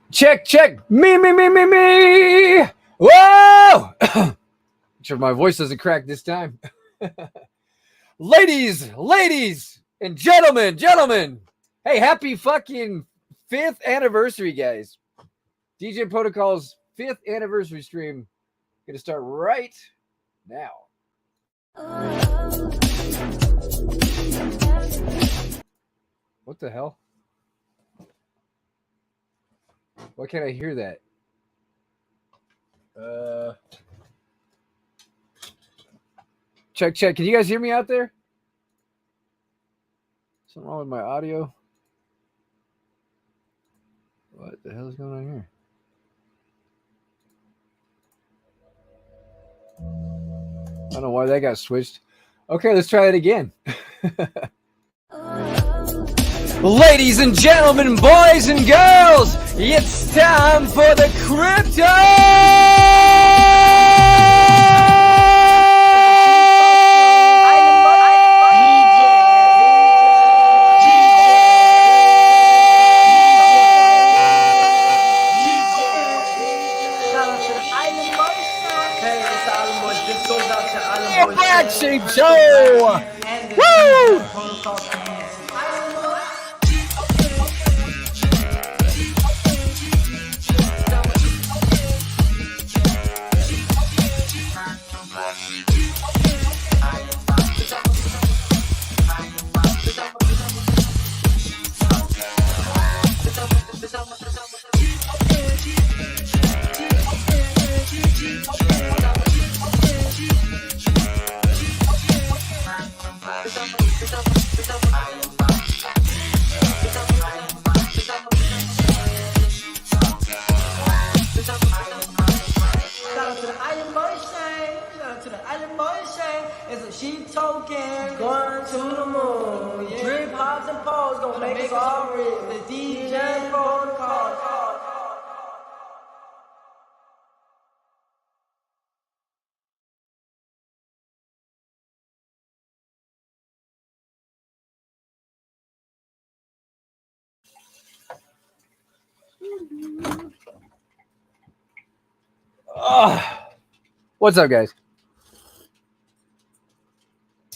Check, check. Me. Whoa! Sure my voice doesn't crack this time. ladies, and gentlemen. Hey, happy fucking 5th anniversary, guys. DJ Protocol's 5th anniversary stream. Gonna start right now. What the hell? Why can't I hear that? Check. Can you guys hear me out there? Something wrong with my audio? What the hell is going on here? I don't know why that got switched. Okay, let's try it again. Ladies and gentlemen, boys and girls, it's time for the crypto! BlackSheep show! Woo! What's up, guys?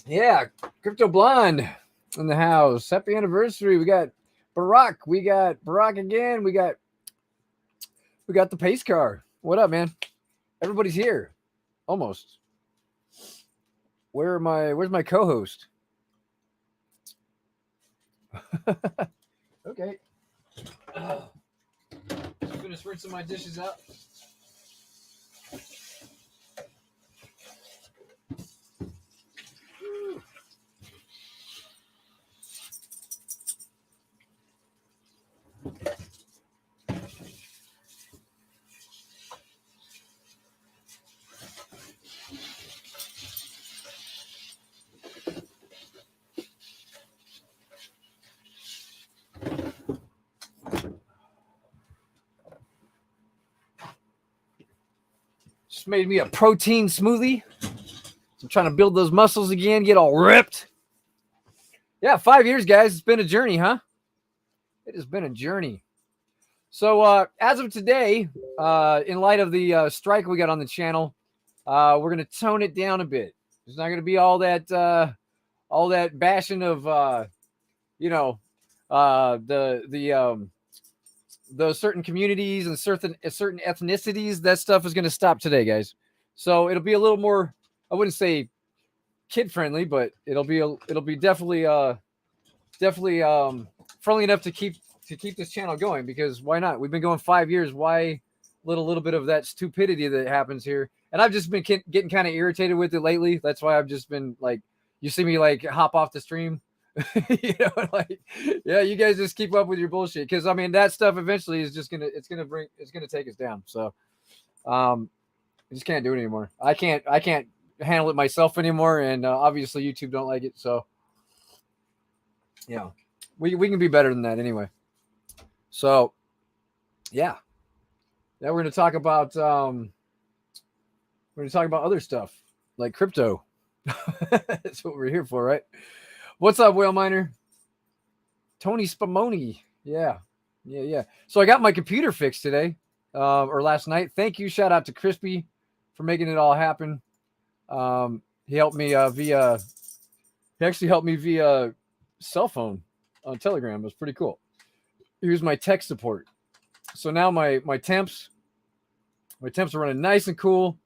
Yeah, Crypto Blonde in the house. Happy anniversary. We got Barack. We got Barack again. We got the pace car. What up, man? Everybody's here. Almost. Where's my co-host? Okay. Just finished rinsing my dishes out. Just made me a protein smoothie. I'm trying to build those muscles again, get all ripped. Yeah, 5 years, guys. It's been a journey, huh? It has been a journey. So as of today, in light of the strike we got on the channel, we're going to tone it down a bit. There's not going to be all that bashing of, the certain communities and certain ethnicities. That stuff is going to stop today, guys. So it'll be a little more, I wouldn't say kid friendly, but it'll be definitely friendly enough to keep this channel going, because why not? We've been going 5 years. Why little bit of that stupidity that happens here? And I've just been getting kind of irritated with it lately. That's why I've just been like, you see me like hop off the stream. Like, yeah, you guys just keep up with your bullshit, because I mean that stuff eventually is just gonna take us down. So I just can't do it anymore. I can't handle it myself anymore, and obviously YouTube don't like it. So yeah, we can be better than that anyway. So yeah, now we're gonna talk about other stuff like crypto. That's what we're here for, right? What's up, Whale Miner? Tony Spumoni. Yeah. Yeah. So I got my computer fixed today, or last night. Thank you. Shout out to Crispy for making it all happen. He helped me via. He actually helped me via cell phone on Telegram. It was pretty cool. Here's my tech support. So now my temps are running nice and cool.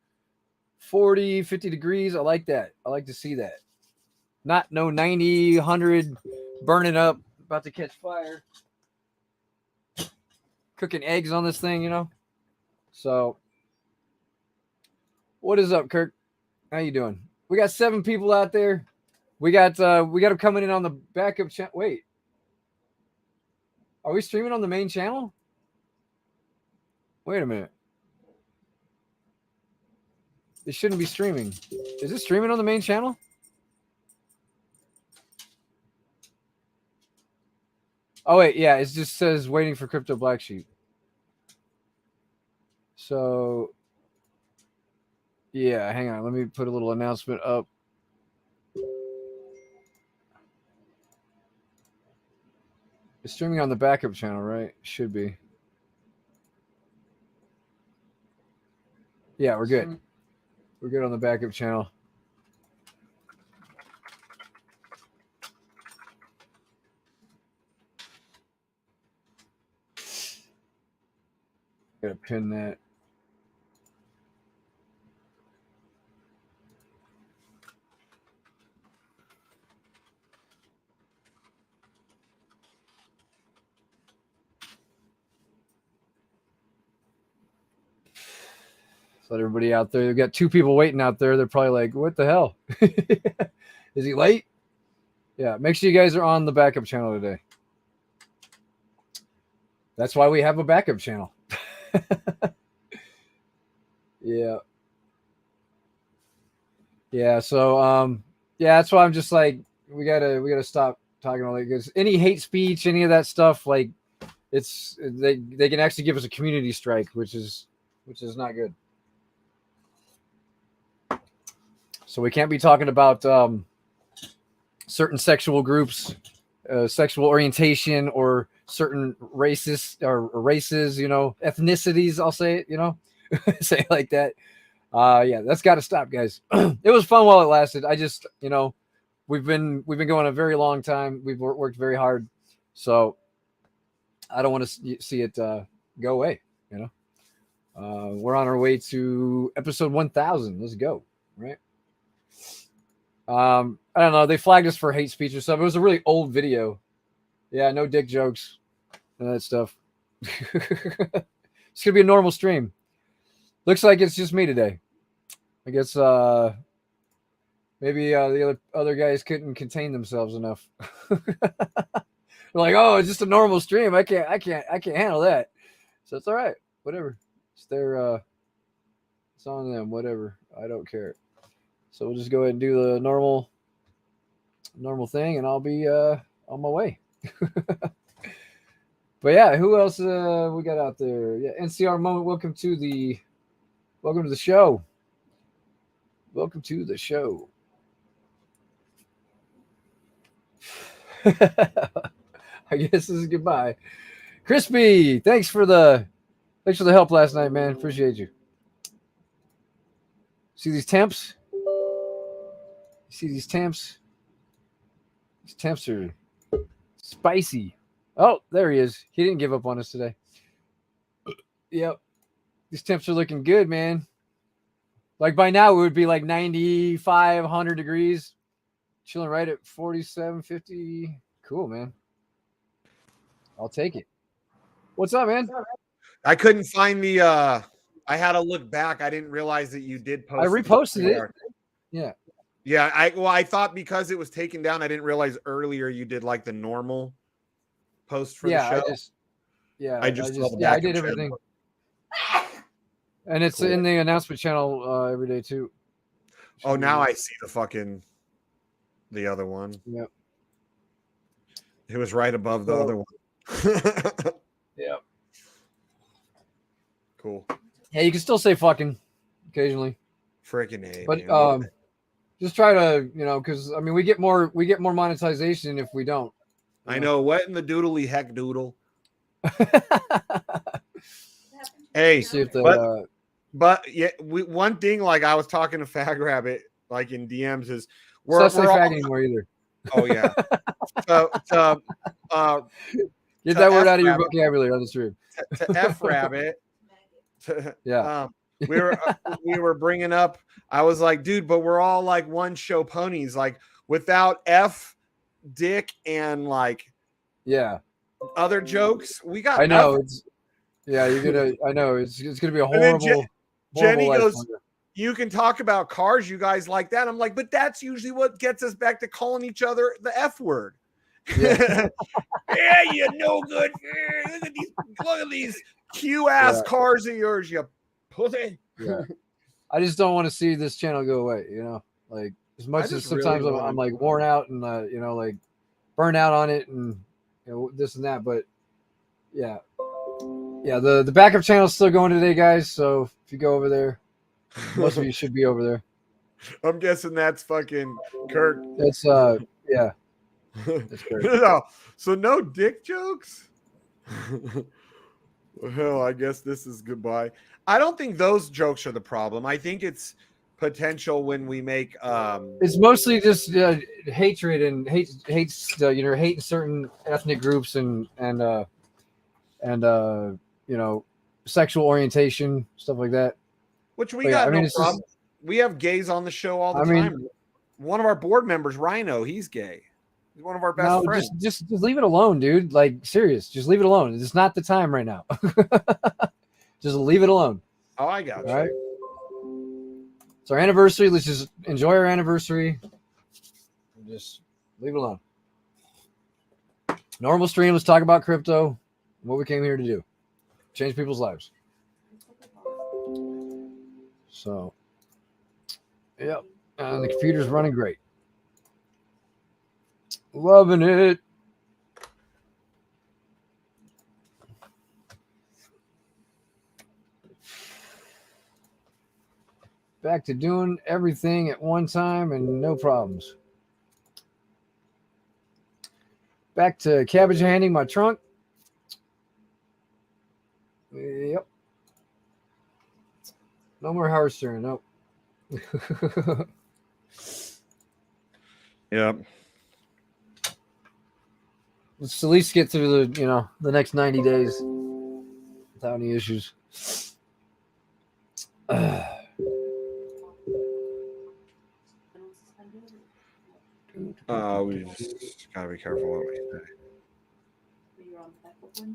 40, 50 degrees. I like that. I like to see that. Not no 90, 100 burning up, about to catch fire. Cooking eggs on this thing, you know. So, what is up, Kirk? How you doing? We got 7 people out there. We got them coming in on the backup channel. Wait, are we streaming on the main channel? Wait a minute. It shouldn't be streaming. Is it streaming on the main channel? Oh wait, yeah, it just says waiting for Crypto BlackSheep. So yeah, hang on. Let me put a little announcement up. It's streaming on the backup channel, right? Should be. Yeah, we're good. We're good on the backup channel. Gotta pin that. Let everybody out there. We've got 2 people waiting out there. They're probably like, what the hell? Is he late? Yeah, make sure you guys are on the backup channel today. That's why we have a backup channel. Yeah. Yeah, so yeah, that's why I'm just like, we gotta stop talking all that, because any hate speech, any of that stuff, like they can actually give us a community strike, which is not good. So we can't be talking about certain sexual groups, sexual orientation, or certain races, you know, ethnicities. I'll say it, you know, say it like that. Yeah, that's got to stop, guys. It was fun while it lasted. I just, you know, we've been going a very long time. We've worked very hard, so I don't want to see it go away. You know, we're on our way to episode 1000. Let's go, right? I don't know. They flagged us for hate speech or something. It was a really old video. Yeah, no dick jokes and that stuff. It's gonna be a normal stream. Looks like it's just me today. I guess maybe the other guys couldn't contain themselves enough. They're like, oh, it's just a normal stream. I can't handle that. So it's all right. Whatever. It's their it's on them. Whatever. I don't care. So we'll just go ahead and do the normal thing, and I'll be on my way. But yeah, who else we got out there? Yeah, NCR Moment. Welcome to the show. Welcome to the show. I guess this is goodbye. Crispy, thanks for the help last night, man. Appreciate you. See these temps? See these temps? These temps are spicy. Oh, there he is. He didn't give up on us today. Yep. These temps are looking good, man. Like by now, it would be like 95, 100 degrees. Chilling right at 47, 50. Cool, man. I'll take it. What's up, man? I couldn't find the I had to look back. I didn't realize that you did post. I reposted it. Yeah. Yeah, I thought because it was taken down, I didn't realize earlier you did like the normal post for the show. I did everything. And it's in the announcement channel every day too. Oh, now I see the other one. Yep. It was right above the other one. Yep. Cool. Yeah, you can still say fucking occasionally. Freaking A. But man. Just try to, you know, because I mean we get more monetization if we don't. I know. What in the doodly heck doodle? Hey, see if the, but yeah, one thing, like I was talking to Fag Rabbit, like in DMs, is we're not saying fag anymore either. Oh yeah. So get that word out of your vocabulary on the stream. To F Rabbit. Yeah. We were bringing up. I was like, dude, but we're all like one show ponies. Like without F, Dick, and like other jokes, we got. I know nothing. You're gonna. I know it's gonna be a horrible. Jenny goes, you can talk about cars, you guys like that. I'm like, but that's usually what gets us back to calling each other the F word. Yeah, you no good. Look at these Q ass cars of yours, you pussy. Yeah. I just don't want to see this channel go away, you know, like as much as sometimes really I'm like worn out and you know, like burned out on it and you know this and that, but yeah, the backup channel is still going today, guys. So if you go over there, most of you should be over there. I'm guessing that's fucking Kirk. That's yeah. That's no, so no dick jokes. Well, I guess this is goodbye. I don't think those jokes are the problem. I think it's potential when we make it's mostly just hatred and hates you know, hating certain ethnic groups and you know, sexual orientation, stuff like that. Which we got no problem. We have gays on the show all the time. One of our board members, Rhino, he's gay. He's one of our best friends. Just leave it alone, dude. Like, serious. Just leave it alone. It's not the time right now. Just leave it alone. Oh, I got you. All right. It's our anniversary. Let's just enjoy our anniversary. Just leave it alone. Normal stream. Let's talk about crypto. What we came here to do. Change people's lives. So, yep. And the computer's running great. Loving it. Back to doing everything at one time and no problems. Back to cabbage handing my trunk. Yep. No more Howard Stern. Nope. Yep. Let's at least get through the, you know, the next 90 days without any issues. We just gotta be careful what we say.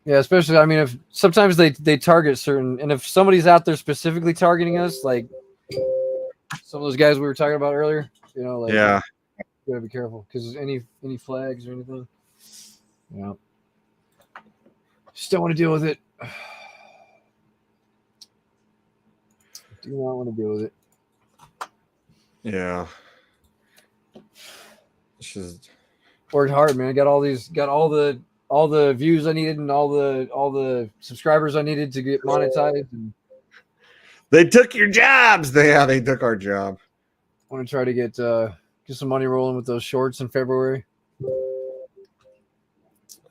Yeah, especially, I mean, if sometimes they target certain, and if somebody's out there specifically targeting us, like some of those guys we were talking about earlier, you know, like, yeah, you gotta be careful because any flags or anything, you know, just don't want to deal with it. Do not want to deal with it. Yeah. Just worked hard, man. Got all the views I needed and all the subscribers I needed to get monetized. And they took your jobs. They took our job. I want to try to get some money rolling with those shorts in February.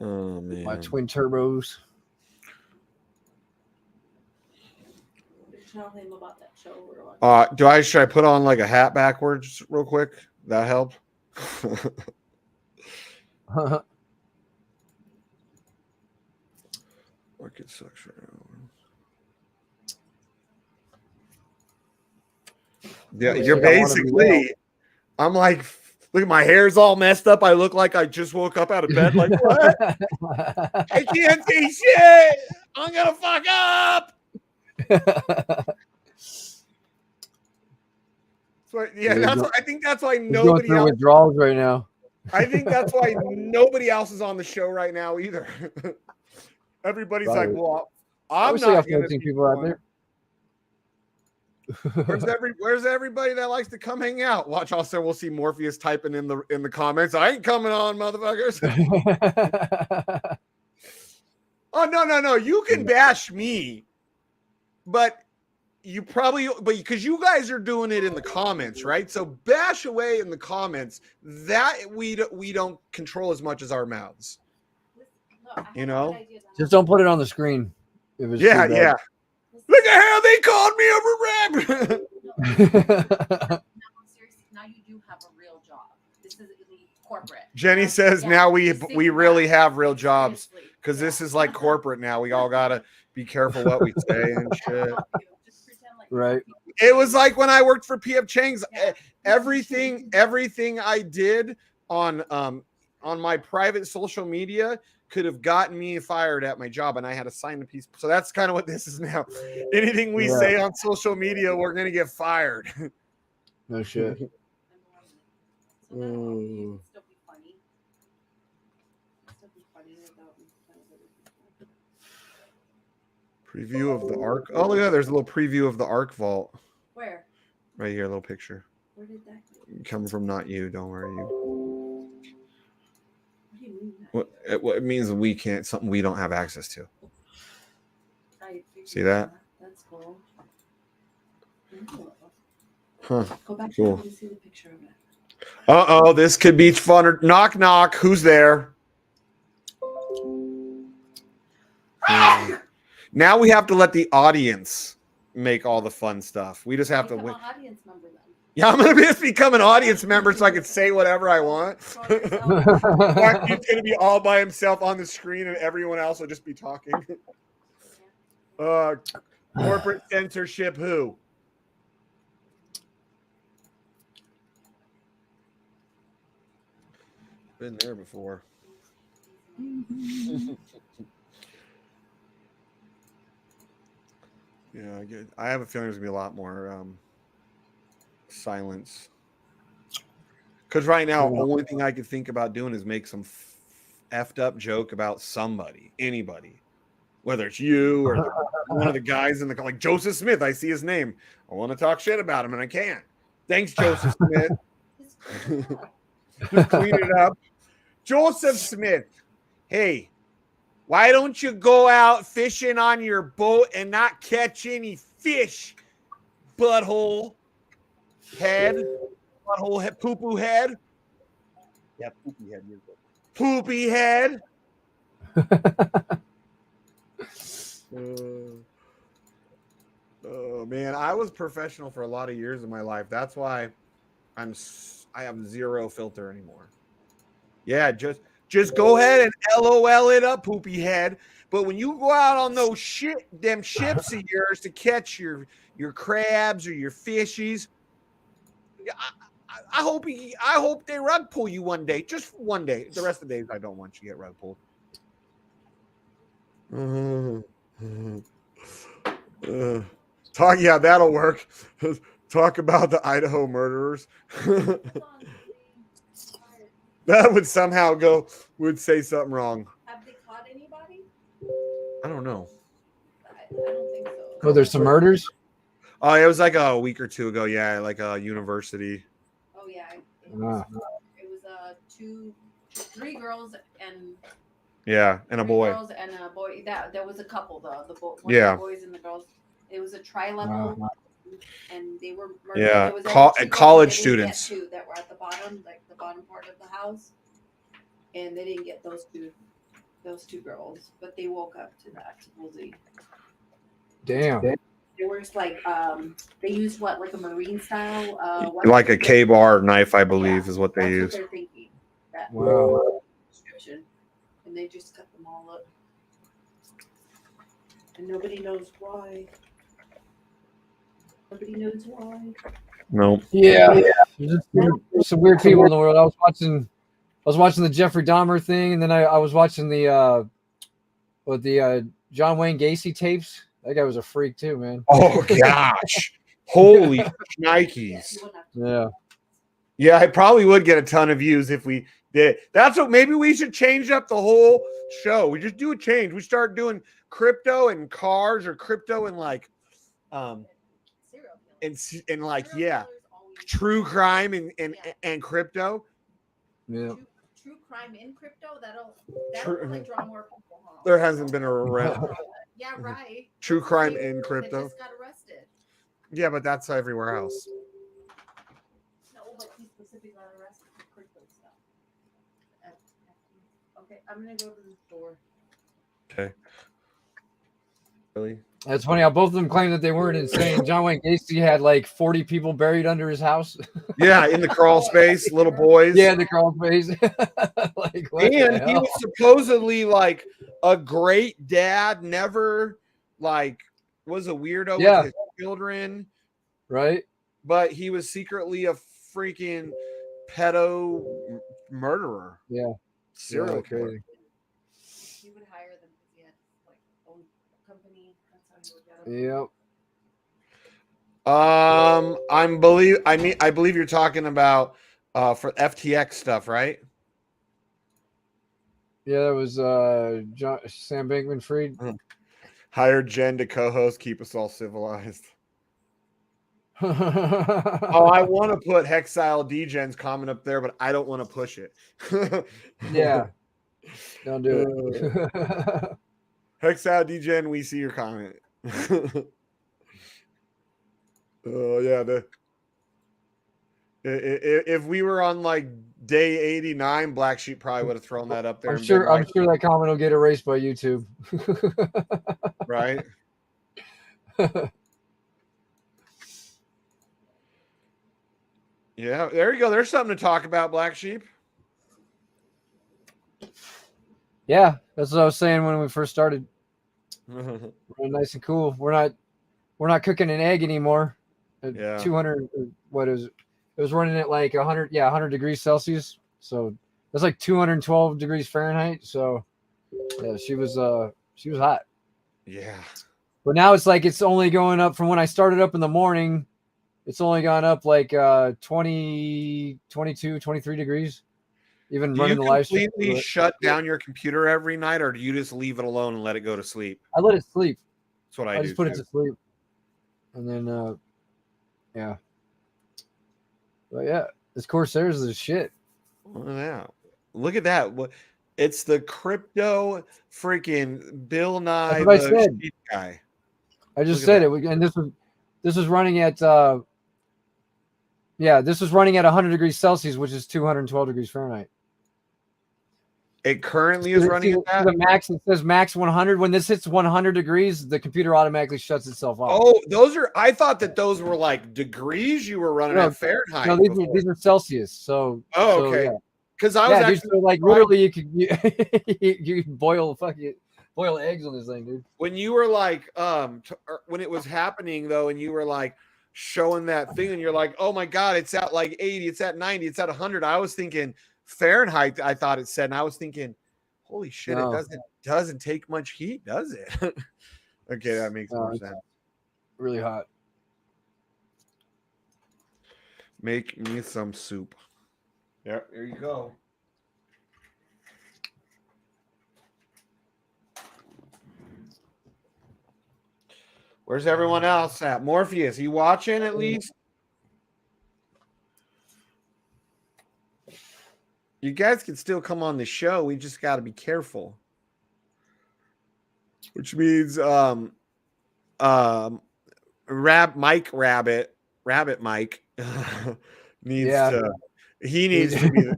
Oh man, my twin turbos. Tell him about that show. Should I put on like a hat backwards real quick? That helped. Market section. Yeah, you're basically. I'm like, look, my hair's all messed up. I look like I just woke up out of bed. Like, what? I can't see shit. I'm gonna fuck up. So, yeah, I think that's why nobody else withdrawals right now. I think that's why nobody else is on the show right now either. Everybody's like, well, I'm not going to see people out there. Where's everybody that likes to come hang out? Watch, also we'll see Morpheus typing in the comments. I ain't coming on, motherfuckers. Oh no. You can bash me, but because you guys are doing it in the comments, right? So bash away in the comments. That we don't control as much as our mouths. You know? Just don't put it on the screen. If it's Yeah, too bad. yeah. Look at how they called me a rap. Now you do have a real job. This is corporate. Jenny says now we really have real jobs because this is like corporate now. We all gotta be careful what we say and shit. Right. It was like when I worked for PF Chang's. Everything I did on my private social media could have gotten me fired at my job, and I had to sign the piece. So that's kind of what this is now. Anything we say on social media, we're gonna get fired. No shit. Preview of the Arc. Oh, look at that. There's a little preview of the Arc Vault. Where? Right here, a little picture. Where did that go? Coming from not you. Don't worry. What do you mean? What it means we can't, something we don't have access to. See that? That's cool. Huh. Go back Cool. to see the picture of it. Uh-oh, this could be fun. Knock, knock. Who's there? Now we have to let the audience make all the fun stuff. We just have to win. Audience member then. Yeah, I'm gonna just become an audience member so I can say whatever I want. He's gonna be all by himself on the screen, and everyone else will just be talking. Corporate censorship. Who? Been there before. Yeah, I have a feeling there's gonna be a lot more silence. Because right now, the only thing I could think about doing is make some effed up joke about somebody, anybody, whether it's you or one of the guys in the like Joseph Smith. I see his name. I want to talk shit about him, and I can't. Thanks, Joseph Smith. Just clean it up. Joseph Smith. Hey, why don't you go out fishing on your boat and not catch any fish? Butthole head. Butthole head. Poo-poo head. Yeah, poopy head. Poopy head. Oh man, I was professional for a lot of years of my life. That's why I have zero filter anymore. Yeah, just go ahead and LOL it up, poopy head. But when you go out on those them ships of yours to catch your crabs or your fishies, I hope they rug pull you one day, just one day. The rest of the days, I don't want you to get rug pulled. Yeah, that'll work. Talk about the Idaho murderers. That would somehow would say something wrong. Have they caught anybody? I don't know. I don't think so. Oh, there's some murders? Oh, it was like a week or two ago. Yeah, like a university. Oh, yeah. It was 3 girls and... Yeah, and a boy. 3 girls and a boy. There was a couple, though. One of the boys and the girls. It was a tri-level. Wow. And they were murdered. Yeah, college students that were at the bottom, like the bottom part of the house, and they didn't get those two girls, but they woke up to that. Damn. They were like they used like a marine style, like a K-bar knife, I believe, is what they use. What they're thinking. Wow. Description, and they just cut them all up, and nobody knows why. Nobody knows why. Nope. Yeah. There's some weird people in the world. I was watching the Jeffrey Dahmer thing, and then I was watching the John Wayne Gacy tapes. That guy was a freak too, man. Oh gosh. Holy Nikes. Yeah. Yeah, I probably would get a ton of views if we did. That's what maybe we should change up the whole show. We just do a change. We start doing crypto and cars, or crypto and like and like true crime and crypto. Yeah. True crime in crypto, that'll really draw more people home. There hasn't been a round. Yeah, right. True crime in crypto. Just got arrested. Yeah, but that's everywhere else. No, but he specifically got arrested for crypto stuff. Okay, I'm gonna go to the store. Okay. Really? That's funny how both of them claim that they weren't insane. John Wayne Gacy had like 40 people buried under his house. Yeah, in the crawl space, little boys. Yeah, the crawl space. Like, what the And he hell? was supposedly like a great dad, never like was a weirdo Yeah. with his children, Right? but he was secretly a freaking pedo murderer. Yeah. Serial killer. Crazy. He would hire them because he had like own a company. That's how he would get them. Yep. I believe you're talking about for FTX stuff, right? Yeah, that was Sam Bankman-Fried. Hire Jen to co-host, keep us all civilized. Oh, Oh, I want to put Hexile DEGEN's comment up there, but I don't want to push it. yeah. Don't do it. Hexile DEGEN, we see your comment. Oh yeah, if we were on like day 89, Black Sheep probably would have thrown that up there. I'm sure that comment will get erased by YouTube. Right. Yeah, there you go. There's something to talk about, Black Sheep. Yeah, that's what I was saying when we first started. We're nice and cool. We're not cooking an egg anymore. At Yeah. 200. What is it? It was running at like 100. Yeah, 100 degrees Celsius. So that's like 212 degrees Fahrenheit. So yeah, she was hot. Yeah. But now it's like it's only going up from when I started up in the morning. It's only gone up like 20, 22, 23 degrees. Even Do running you the live stream. completely shut down your computer every night, or do you just leave it alone and let it go to sleep? I let it sleep. That's what I I do. just put too. it to sleep. And then yeah. But yeah, this Corsairs is shit. Yeah. Look at that. It's the crypto freaking Bill Nye That's what I the said. sheep guy. I just Look at said it. And this was running at this was running at 100 degrees Celsius, which is 212 degrees Fahrenheit. It currently is running at that. The max, it says max 100. When this hits 100 degrees, the computer automatically shuts itself off. Oh, I thought that those were like degrees you were running at Fahrenheit. No, these are Celsius. So okay. Because I was actually dude, so like literally you could you could boil eggs on this thing, dude. When you were like when it was happening though, and you were like showing that thing and you're like, oh my god, it's at like 80, it's at 90, it's at 100. I was thinking Fahrenheit, I thought it said, and I was thinking, holy shit, No. it doesn't take much heat, does it? Okay, that makes more sense. Really hot. Make me some soup. Yeah, there you go. Where's everyone else at? Morpheus, you watching at least? You guys can still come on the show. We just got to be careful. Which means Rabbit Mike needs to he needs to be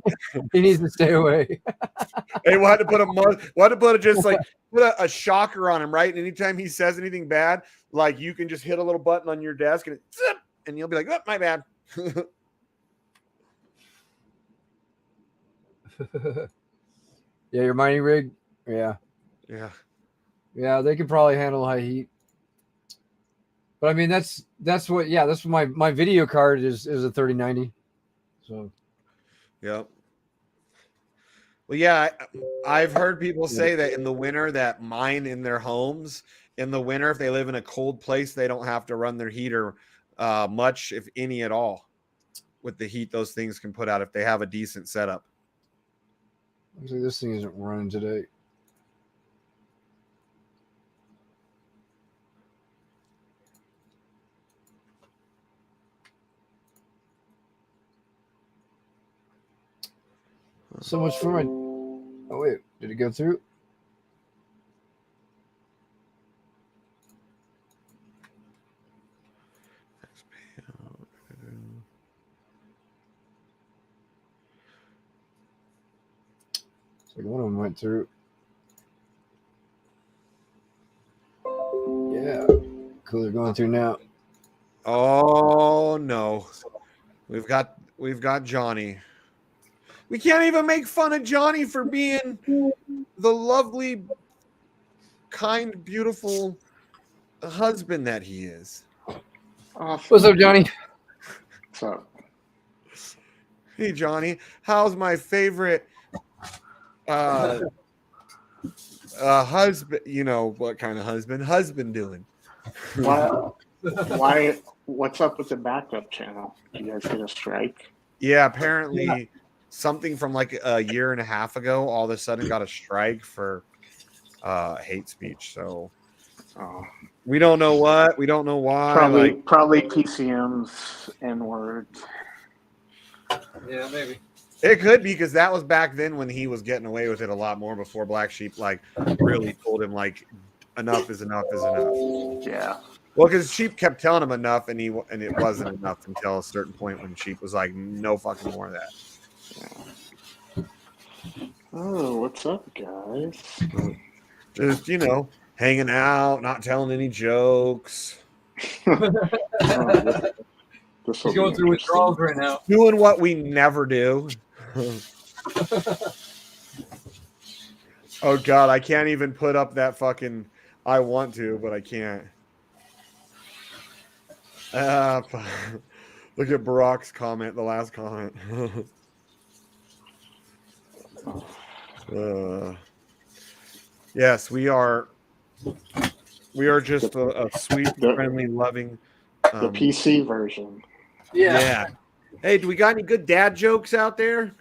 he needs to stay away. Hey, we'll have to put put a shocker on him, right? And anytime he says anything bad, like you can just hit a little button on your desk and zip, and you'll be like, oh, my bad. Yeah, your mining rig. Yeah. Yeah, they could probably handle high heat. But I mean, that's what my video card is a 3090. So. Yep. Well, yeah, I've heard people say that in the winter that mine in their homes in the winter, if they live in a cold place, they don't have to run their heater much, if any at all, with the heat those things can put out if they have a decent setup. Actually, this thing isn't running today. So much for my. Oh wait, did it go through? So one of them went through. Cooler going through now. Oh no, we've got Johnny. We can't even make fun of Johnny for being the lovely, kind, beautiful husband that he is. What's up, Johnny? What's up? Hey, Johnny, how's my favorite husband? You know what kind of husband doing? Why? What's up with the backup channel? Did you guys get a strike? Yeah, apparently something from like a year and a half ago all of a sudden got a strike for hate speech. So we don't know what, we don't know why. Probably PCM's N-words. Yeah, maybe. It could be, because that was back then when he was getting away with it a lot more, before Black Sheep like really told him like enough is enough is enough. Yeah. Well, because Sheep kept telling him enough, and it wasn't enough until a certain point when Sheep was like, no fucking more of that. Yeah. Oh, what's up, guys? Just, hanging out, not telling any jokes. This He's going through withdrawals right now. Doing what we never do. Oh, God, I can't even put up that fucking... I want to, but I can't. Look at Barack's comment, the last comment. Yes, we are just a sweet, friendly, loving... the PC version. Yeah. Hey, do we got any good dad jokes out there?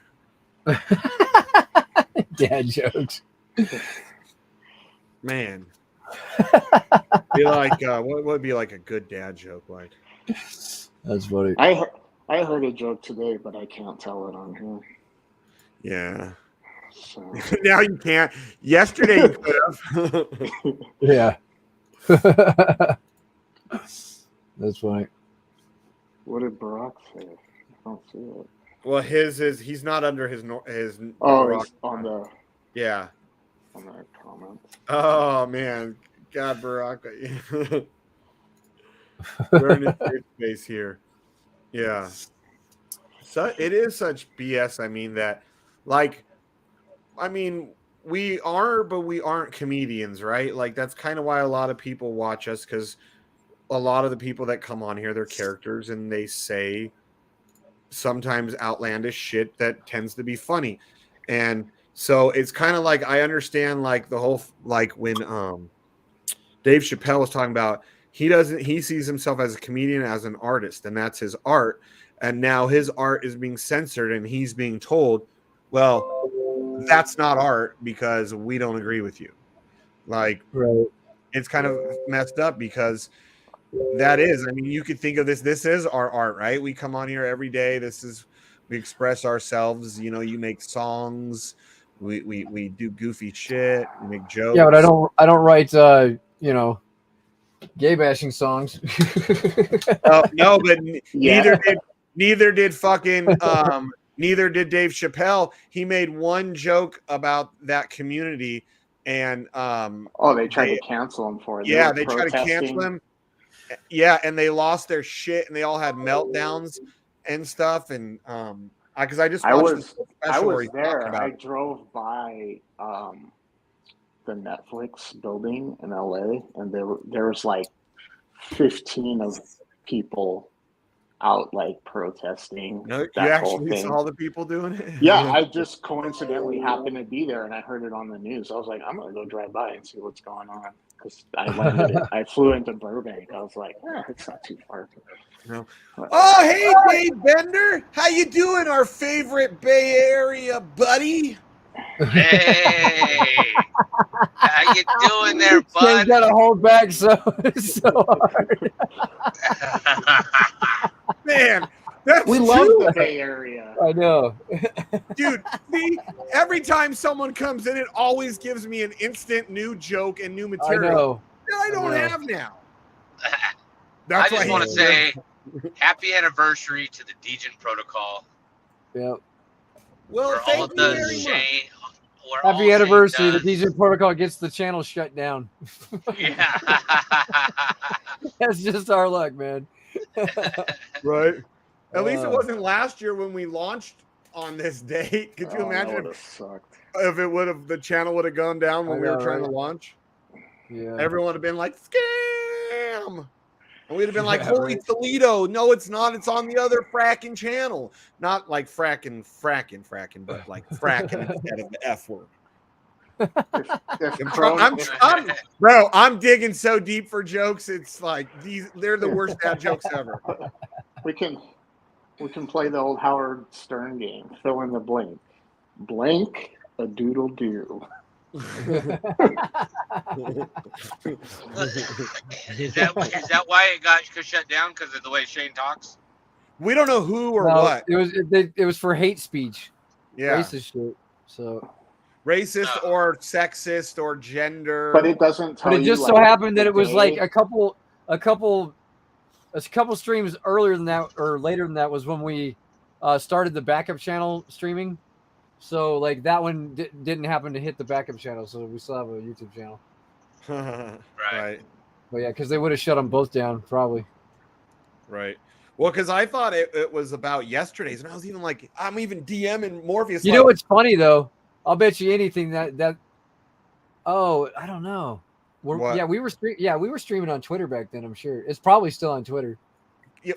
Dad jokes. Man. Be like, what would be like a good dad joke like? That's funny. I heard a joke today, but I can't tell it on here. Yeah. So. Now you can't. Yesterday you could have. Yeah. That's funny. What did Barack say? I don't see it. Well, his is he's not under his. Oh, it's on the. Yeah. On the comments. Oh man, God, Barack. We're in his face here. Yeah. So it is such BS. I mean that, we are, but we aren't comedians, right? Like that's kind of why a lot of people watch us, because a lot of the people that come on here, they're characters, and they say sometimes outlandish shit that tends to be funny. And so it's kind of like, I understand like the whole, like when Dave Chappelle was talking about, he sees himself as a comedian, as an artist, and that's his art. And now his art is being censored, and he's being told, well, that's not art because we don't agree with you. Like, right. It's kind of messed up, because that is, you could think of this is our art, right? We come on here every day. We express ourselves. You make songs. We do goofy shit. We make jokes. Yeah, but I don't write, gay bashing songs. No, but neither did fucking, neither did Dave Chappelle. He made one joke about that community, and they tried to cancel him for it. Yeah, they tried to cancel him. Yeah, and they lost their shit, and they all had meltdowns and stuff. And because I was there. I drove by the Netflix building in LA, and there was like 15 of people out like protesting. No, you actually saw the people doing it? Yeah, I just coincidentally happened to be there, and I heard it on the news. I was like, I'm gonna go drive by and see what's going on, because I flew into Burbank. I was like, it's not too far. No. Oh, hey, Dave Bender, how you doing, our favorite Bay Area buddy? Hey, how you doing there, bud? You gotta hold back so hard. Man, that's we love the Bay Area. I know. Dude, every time someone comes in, it always gives me an instant new joke and new material. I know. That I don't have now. I just want to say happy anniversary to the DEGEN protocol. Yep. Well, happy anniversary. The DEGEN protocol gets the channel shut down. Yeah. That's just our luck, man. Right. At least it wasn't last year when we launched on this date. Could you imagine if it would have the channel would have gone down when we were trying to launch? Yeah. Everyone would have been like, scam. And we'd have been like, holy Toledo. No, it's not. It's on the other fracking channel. Not like fracking, but like fracking instead of the F word. I'm digging so deep for jokes. It's like they're the worst bad jokes ever. We can play the old Howard Stern game. Fill in the blank. Blank a doodle do. Is that why it got shut down? Because of the way Shane talks? We don't know who or what. It was for hate speech. Yeah. Racist shit. So racist or sexist or gender. But it doesn't tell you. But it just so happened that it was like a couple streams earlier than that or later than that was when we started the backup channel streaming. So like that one didn't happen to hit the backup channel, so we still have a YouTube channel. Right. But yeah, because they would have shut them both down probably. Right. Well, because I thought it was about yesterday's, and I was even like, I'm even DMing Morpheus. You know what's funny though? I'll bet you anything that. Oh, I don't know. We were streaming on Twitter back then. I'm sure it's probably still on Twitter.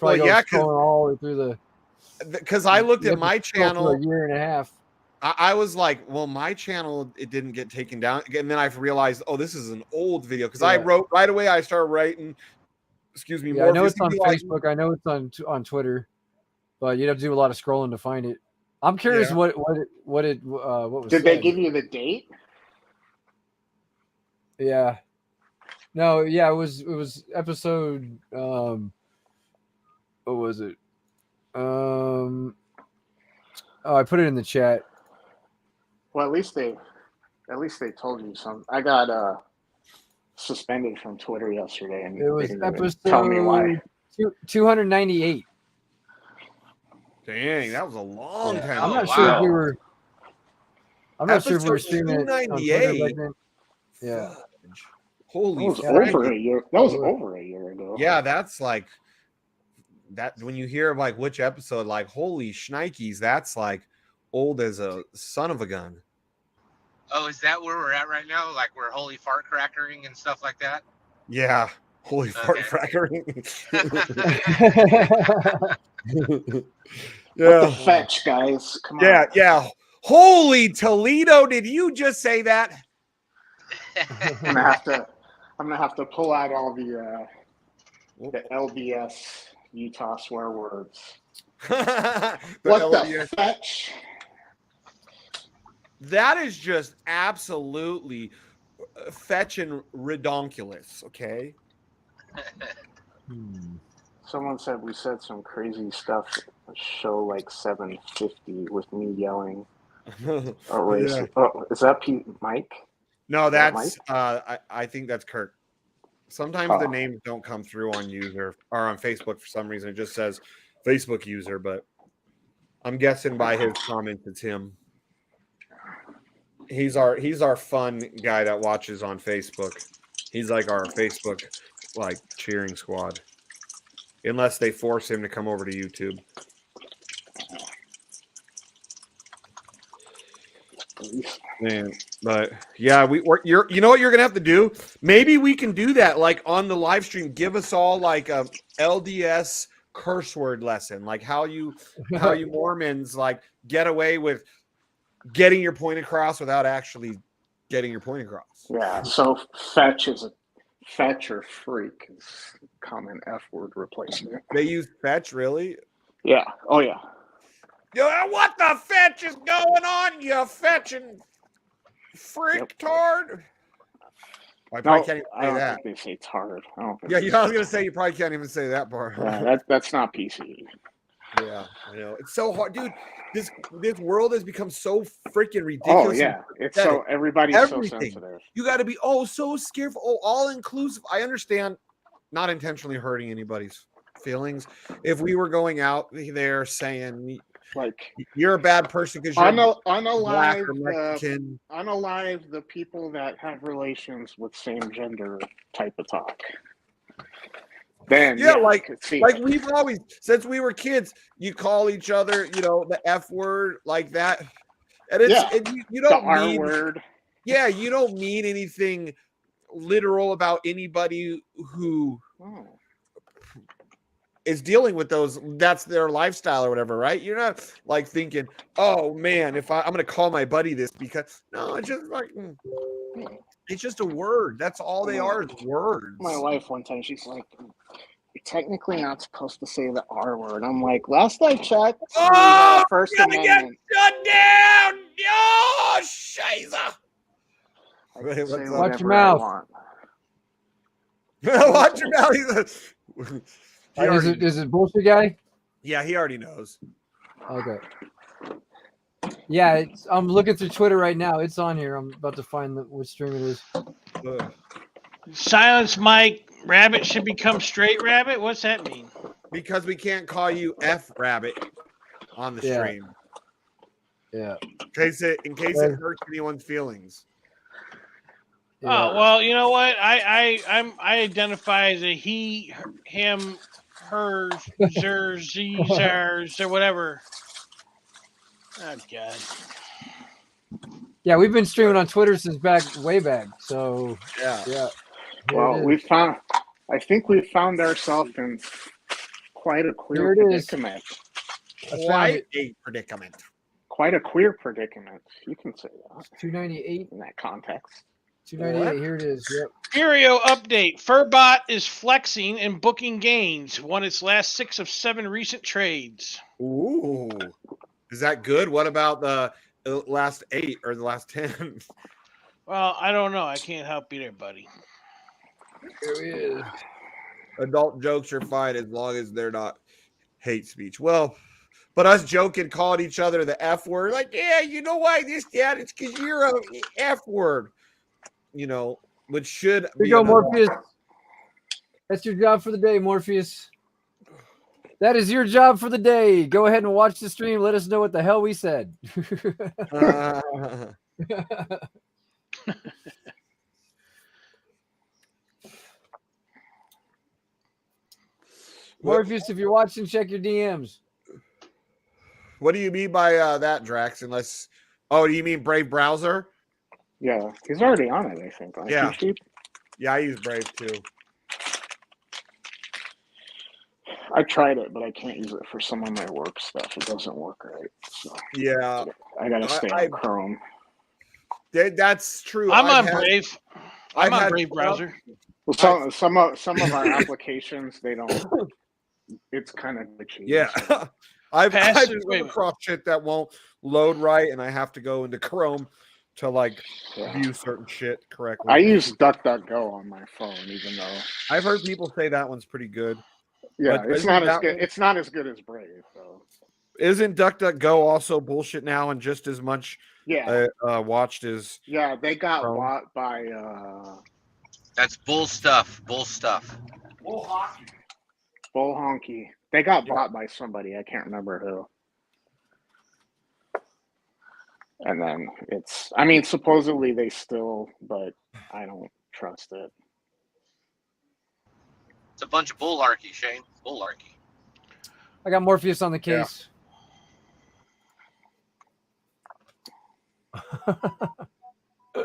Well, yeah, all the way through because I looked at my channel for a year and a half. I was like, well, my channel, it didn't get taken down. And then I realized, oh, this is an old video. Because I wrote right away, I started writing, excuse me. Yeah, I know it's on Facebook. I know it's on Twitter. But you'd have to do a lot of scrolling to find it. I'm curious what was Did they give you the date? Yeah. No, yeah, it was episode what was it? Oh, I put it in the chat. Well, at least they told you something. I got suspended from Twitter yesterday, and it was episode tell me why. 298. Dang, that was a long time. I'm not sure if we were. I'm not sure if we were streaming it on Twitter back then. Yeah. Holy, that was over a year. That was over a year ago. Yeah, that's like that. When you hear like which episode, like holy shnikes, that's like old as a son of a gun. Oh, is that where we're at right now? Like we're holy fart crackering and stuff like that? Yeah, holy fart crackering. Yeah, what the fetch, guys. Come on. Yeah. Holy Toledo! Did you just say that? I'm gonna have to pull out all the LDS Utah swear words. What the fetch? That is just absolutely fetching redonkulous, okay? Someone said we said some crazy stuff at show like 750 with me yelling. Oh, is that Mike? No, that's I think that's Kurt. Sometimes the names don't come through on user or on Facebook for some reason. It just says Facebook user, but I'm guessing by his comments it's him. He's our fun guy that watches on Facebook. He's like our Facebook like cheering squad. Unless they force him to come over to YouTube. Man, but yeah, you know what you're gonna have to do? Maybe we can do that like on the live stream. Give us all like a LDS curse word lesson, like how you Mormons like get away with getting your point across without actually getting your point across. Yeah, so fetch or freak is common F word replacement. They use fetch, really? Yeah. Oh yeah. Yo, what the fetch is going on, you fetching freak-tard? I probably can't even say I don't that. think they say tard. I don't think I was gonna say you probably can't even say that part. Yeah, that's not PC. Yeah, I know. It's so hard, dude. This world has become so freaking ridiculous. Oh yeah, it's so everybody's so sensitive. You got to be so scared. All inclusive. I understand, not intentionally hurting anybody's feelings. If we were going out there saying like you're a bad person because you're black or Mexican, unalive the people that have relations with same gender type of talk. Then Yeah, I like could see like it. we've always, since we were kids, you call each other, the F word like that, and you The don't R mean, word. yeah, you don't mean anything literal about anybody who Oh. is dealing with those. That's their lifestyle or whatever, right? You're not like thinking, oh man, if I'm gonna call my buddy this, because no, it's just like it's just a word. That's all they are, is words. My wife one time, she's like, "You're technically not supposed to say the R word." I'm like, last I checked, Oh, First gonna get Amendment. shut down. Oh, shiza. I can say Watch Watch your whatever I mouth. want. Watch your mouth. Is it bullshit guy? Yeah, he already knows. Okay. Yeah, I'm looking through Twitter right now. It's on here. I'm about to find what stream it is. Silence Mike. Rabbit should become straight rabbit. What's that mean? Because we can't call you F Rabbit on the stream. Yeah. In case it hurts anyone's feelings. Yeah. Oh well, you know what? I identify as a he, him, hers, zers, zers, or whatever. Oh God. Yeah, we've been streaming on Twitter since way back. So Yeah. Here Well, I think we found ourselves in quite a queer Here it is. predicament. Quite a predicament. Quite a queer predicament. You can say that 298. in that context. 298. Here it is. Yep. Curio update. Furbot is flexing and booking gains. Won its last 6 of 7 recent trades. Ooh. Is that good? What about the last 8 or the last 10? Well, I don't know. I can't help either, buddy. Here he is. Adult jokes are fine as long as they're not hate speech. Well, but us joking, calling each other the F word, like, yeah, you know why this, Dad? It's because you're a F word. Which should Here be you go, Morpheus. That's your job for the day, Morpheus. That is your job for the day. Go ahead and watch the stream. Let us know what the hell we said. Morpheus, if you're watching, check your DMs. What do you mean by that, Drax? Do you mean Brave Browser? Yeah, he's already on it, I think. Yeah. BlackSheep? Yeah, I use Brave too. I tried it, but I can't use it for some of my work stuff. It doesn't work right. So yeah, I gotta stay on Chrome. That's true. I'm on Brave. I'm on Brave browser. Well, some of our applications, they don't. It's kind of glitchy. Yeah. So. I've come across shit that won't load right, and I have to go into Chrome to view certain shit correctly. I use DuckDuckGo on my phone, even though I've heard people say that one's pretty good. Yeah, but it's not as good. It's not as good as Brave, though. Isn't DuckDuckGo also bullshit now and just as much watched as? Yeah, they got bought by. That's bull stuff. Bull stuff. Bull honky. They got bought by somebody. I can't remember who. And then supposedly they still, but I don't trust it. It's a bunch of bullarchy, Shane. Bullarchy. I got Morpheus on the case. Yeah.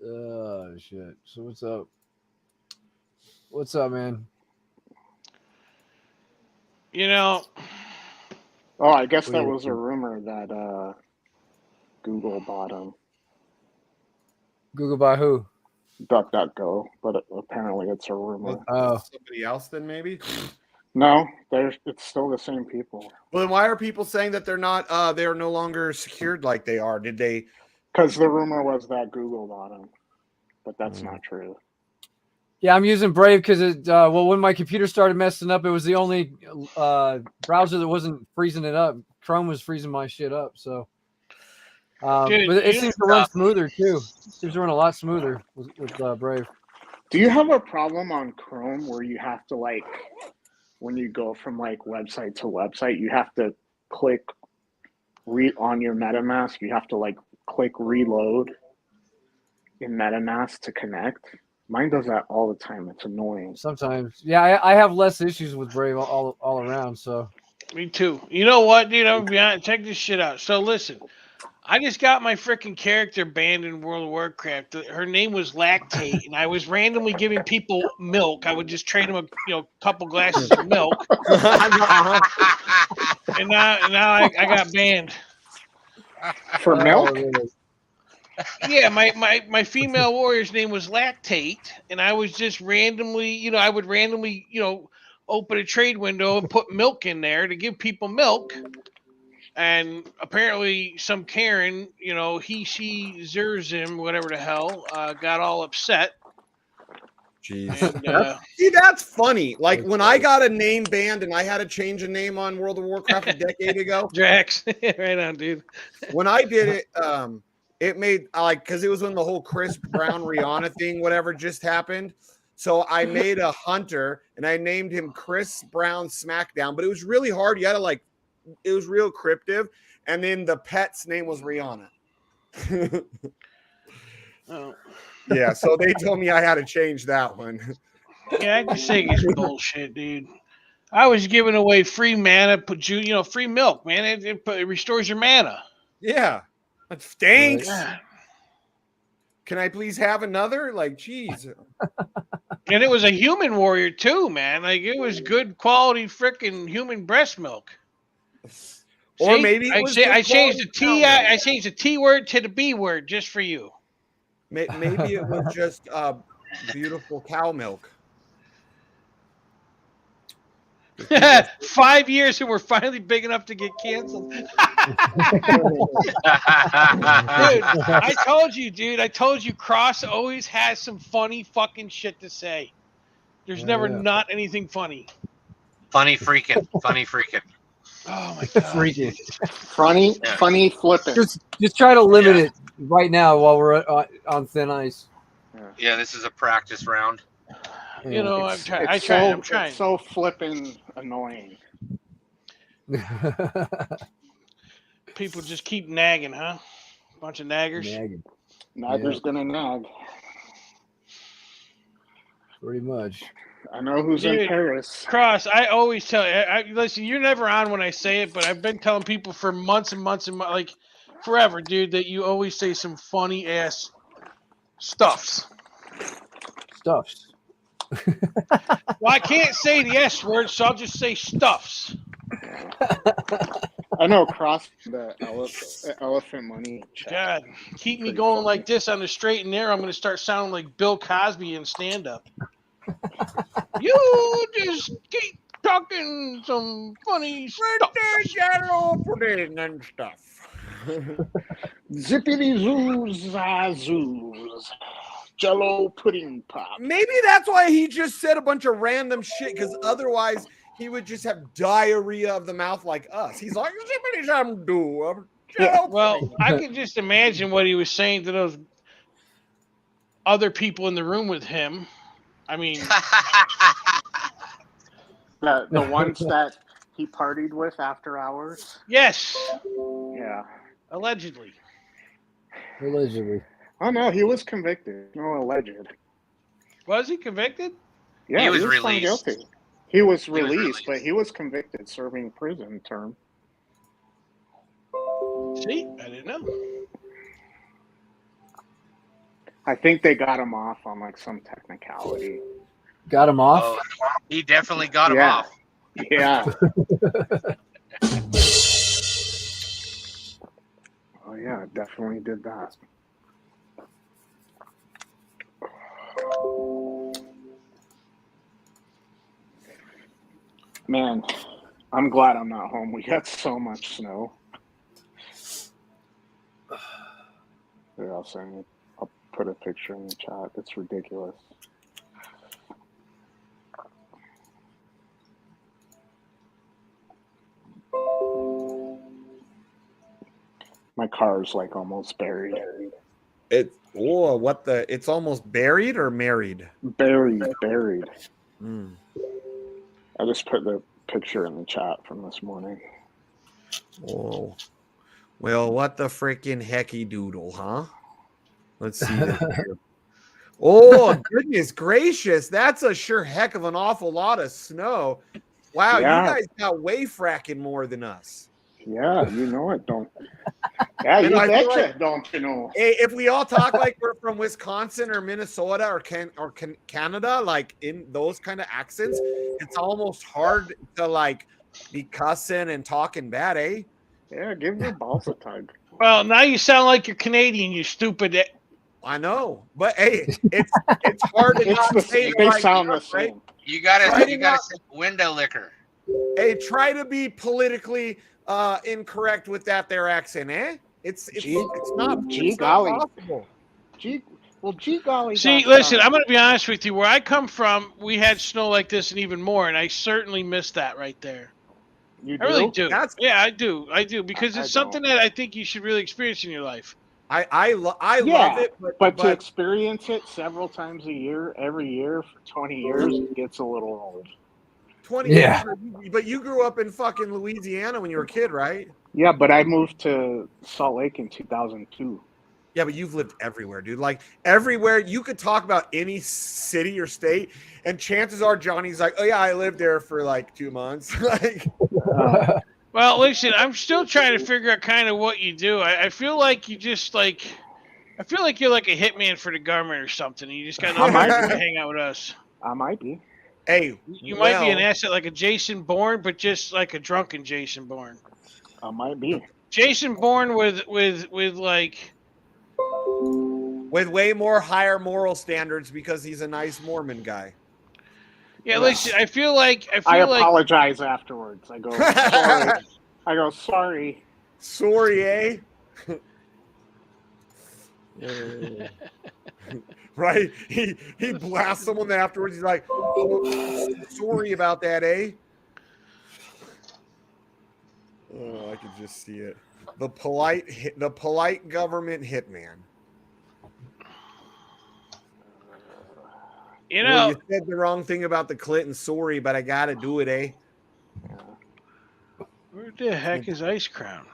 Oh shit. So what's up? What's up, man? Oh, I guess that was a rumor that Google bought them. Google by who? DuckDuckGo, but apparently it's a rumor. Oh, somebody else then maybe? No, it's still the same people. Well, then why are people saying that they're not? They're no longer secured like they are? Did they? Because the rumor was that Google bought them, but that's not true. Yeah, I'm using Brave because when my computer started messing up, it was the only browser that wasn't freezing it up. Chrome was freezing my shit up, so. But it seems to run smoother too. It seems to run a lot smoother with Brave. Do you have a problem on Chrome where you have to when you go from website to website, you have to click on your MetaMask, you have to click reload in MetaMask to connect? Mine does that all the time. It's annoying. Sometimes, yeah, I have less issues with Brave all around. So Me too. You know what, dude? I'm gonna be honest. Check this shit out. So listen, I just got my freaking character banned in World of Warcraft. Her name was Lactate, and I was randomly giving people milk. I would just trade them a couple glasses of milk, and now I got banned. For milk? Yeah, my female warrior's name was Lactate, and I was just randomly, I would randomly, open a trade window and put milk in there to give people milk. And apparently some Karen, he, she, Zerzim, whatever the hell, got all upset. Jeez. And, see, that's funny. Like when I got a name banned and I had to change a name on World of Warcraft a decade ago. Drax, right on, dude. When I did it, it made because it was when the whole Chris Brown Rihanna thing, whatever, just happened. So I made a hunter and I named him Chris Brown Smackdown, but it was really hard. You had to it was real cryptic. And then the pet's name was Rihanna. Oh. Yeah, so they told me I had to change that one. Yeah, I just think it's bullshit, dude. I was giving away free mana, free milk, man. It restores your mana. Yeah. Thanks. Yeah. Can I please have another? Jeez. And it was a human warrior too, man. It was good quality freaking human breast milk. Or See? maybe I changed the T. I changed the T word to the B word just for you. Maybe it was just beautiful cow milk. 5 years and we're finally big enough to get canceled. Dude, I told you Cross always has some funny fucking shit to say. There's never not anything funny. Funny freaking. Oh my god. freaking. Funny flipping. Just try to limit it right now while we're on thin ice. Yeah, this is a practice round. I'm trying. It's so flipping annoying. People just keep nagging, huh? Bunch of naggers. Nagger's gonna nag. Pretty much. I know who's in Paris. Cross, I always tell you. Listen, you're never on when I say it, but I've been telling people for months and months and forever, dude, that you always say some funny ass stuffs. Well, I can't say the S word, so I'll just say stuffs. I know Cross the elephant money. Chat. God, keep me going like this on the straight and narrow. I'm going to start sounding like Bill Cosby in stand-up. You just keep talking some funny stuff. And stuff. Zippity zoos, zoos. Jello pudding pop. Maybe that's why he just said a bunch of random shit, because otherwise he would just have diarrhea of the mouth like us. He's like, zippity some do. Well, I can just imagine what he was saying to those other people in the room with him. I mean, the ones that he partied with after hours. Yes. Yeah. Allegedly. Oh no, he was convicted. No, alleged. Was he convicted? Yeah, he was found released. guilty. He was released, but he was convicted, serving prison term. See, I didn't know. I think they got him off on some technicality. Got him off? Oh, he definitely got him off. Yeah. Oh yeah, definitely did that. Man, I'm glad I'm not home. We got so much snow. Here, I'll send you. I'll put a picture in the chat. It's ridiculous. My car's almost buried. It's almost buried or married? Buried. Mm. I just put the picture in the chat from this morning. Oh. Well, what the freaking hecky doodle, huh? Let's see. Oh, goodness gracious. That's a sure heck of an awful lot of snow. Wow, Yeah. you guys got way fracking more than us. Yeah, you know it, don't. Yeah, And you I feel betcha, like- don't you know? Hey, if we all talk like we're from Wisconsin or Minnesota or Canada, like in those kind of accents, it's almost hard to like be cussing and talking bad, eh? Yeah, give your balls a tug. Well, now you sound like you're Canadian, you stupid. I know, but hey, it's hard to not say the They right sound the stuff, right? same. You gotta Try say window liquor. Hey, try to be politically incorrect with that there accent, eh? It's not golly. possible. Gee golly. See, gosh listen, darn. I'm going to be honest with you. Where I come from, we had snow like this and even more, and I certainly miss that right there. You do? I really do. That's- Yeah, I do. I do because I it's something that I think you should really experience in your life. I Yeah, love it, but to experience it several times a year, every year for 20 years, it gets a little old. 20 Yeah. years, but you grew up in fucking Louisiana when you were a kid, right? Yeah, but I moved to Salt Lake in 2002. Yeah, but you've lived everywhere, dude. Like everywhere, you could talk about any city or state, and chances are Johnny's like, "Oh yeah, I lived there for like 2 months." Like, Well, listen, I'm still trying to figure out kind of what you do. I feel like you just like, I feel like you're like a hitman for the government or something. You just got nothing to do but hang out with us. I might be. hey, You might be an asset like a Jason Bourne, but just like a drunken Jason Bourne. I might be. Jason Bourne with like. with way more higher moral standards because he's a nice Mormon guy. Yeah, listen, I feel like I apologize afterwards. I go, sorry. I go, sorry. Sorry, eh? Right? He blasts someone afterwards. He's like, "Oh, sorry about that, eh?" Oh, I can just see it. The polite government hitman. You Well, know, you said the wrong thing about the Clinton. Sorry, but I gotta do it, eh? where the heck is Ice Crown?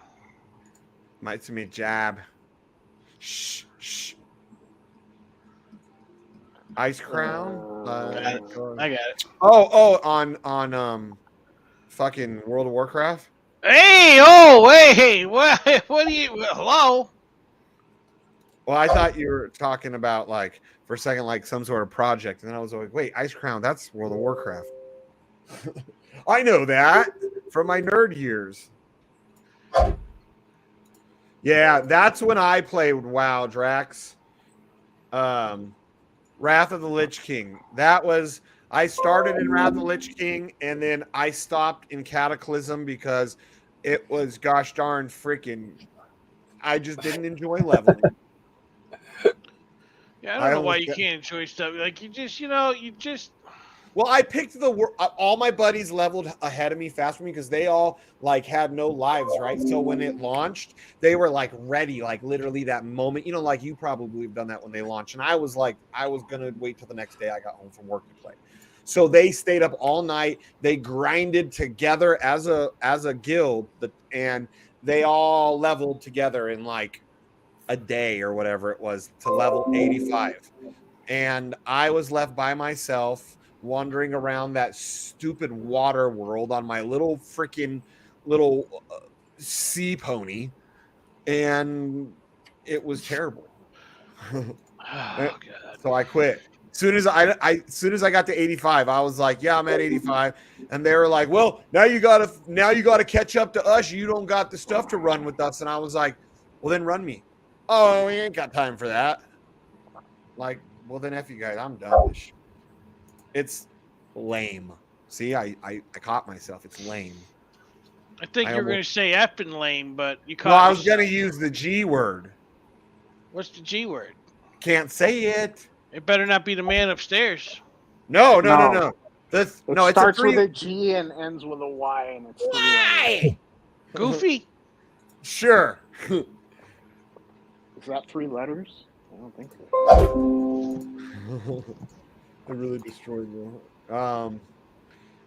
Might me jab. Shh, shh. Ice Crown. I got it. On fucking World of Warcraft. Hey, oh, hey, what do you? Hello. Well, I thought you were talking about like for a second, like some sort of project, and then I was like, wait, Ice Crown, that's World of Warcraft. I know that from my nerd years. Yeah, that's when I played WoW, Drax. Wrath of the Lich King. I started in Wrath of the Lich King, and then I stopped in Cataclysm because it was gosh darn freaking. I just didn't enjoy leveling. Yeah, I don't know why you can't enjoy stuff. Like you just. Well, I picked all my buddies leveled ahead of me faster than me because they all like had no lives, right? So when it launched, they were like ready, like literally that moment. You know, like you probably have done that when they launched. And I was like, I was gonna wait till the next day I got home from work to play. So they stayed up all night. They grinded together as a guild, and they all leveled together in like a day or whatever it was to level 85. And I was left by myself wandering around that stupid water world on my little freaking sea pony, and it was terrible. Oh God. So I quit. As soon as I got to 85, I was like, yeah, I'm at 85. And they were like, well, now you gotta catch up to us. You don't got the stuff to run with us. And I was like, well, then run me. Oh, we ain't got time for that. Like, well, then F you guys, I'm done with this shit. It's lame. See, I caught myself. It's lame. I think you were going to say effing lame, but you caught. No, I was going to use the G word. What's the G word? Can't say it. It better not be the man upstairs. No. It starts with a G and ends with a Y, and it's Why? Goofy? Sure. Is that 3 letters? I don't think so. I really destroyed you.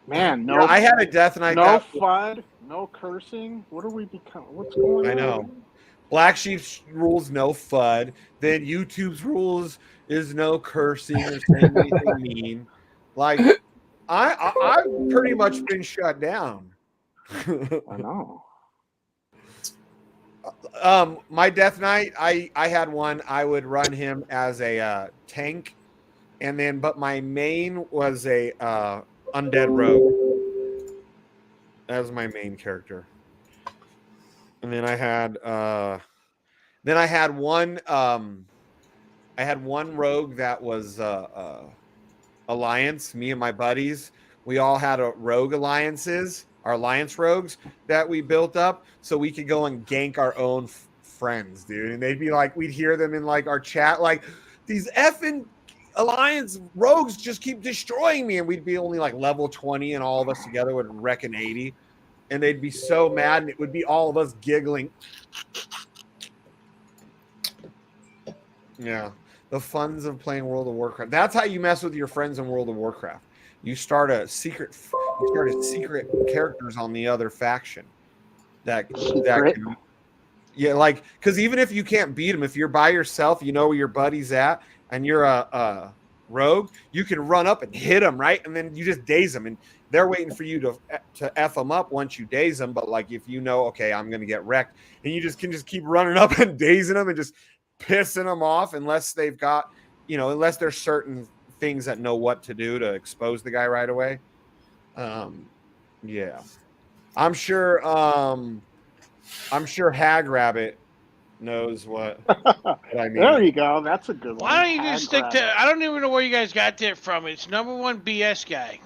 Man, no. Yeah, I had a death and I no got FUD, no cursing. What are we becoming? What's going on? I know. Black Sheep's rules no FUD. Then YouTube's rules is no cursing or saying anything mean. Like I've pretty much been shut down. I know. My Death Knight, I had one. I would run him as a tank, and then but my main was a undead rogue. That was my main character. And then I had one rogue that was alliance. Me and my buddies, we all had a rogue alliances, our alliance rogues that we built up so we could go and gank our own friends, dude. And they'd be like, we'd hear them in like our chat, like these effing alliance rogues just keep destroying me, and we'd be only like level 20, and all of us together would reckon 80. And they'd be so mad, and it would be all of us giggling. Yeah. The funs of playing World of Warcraft. That's how you mess with your friends in World of Warcraft. You start secret characters on the other faction. That can, yeah, like, because even if you can't beat them, if you're by yourself, you know where your buddy's at, and you're a rogue, you can run up and hit them, right? And then you just daze them, and they're waiting for you to F them up once you daze them. But like, if you know, okay, I'm going to get wrecked, and you can just keep running up and dazing them and just pissing them off, unless they've got, unless there's certain things that know what to do to expose the guy right away. Yeah. I'm sure Hag Rabbit knows what I mean. There you go. That's a good one. Why don't you just stick to? I don't even know where you guys got that from. It's number one BS guy.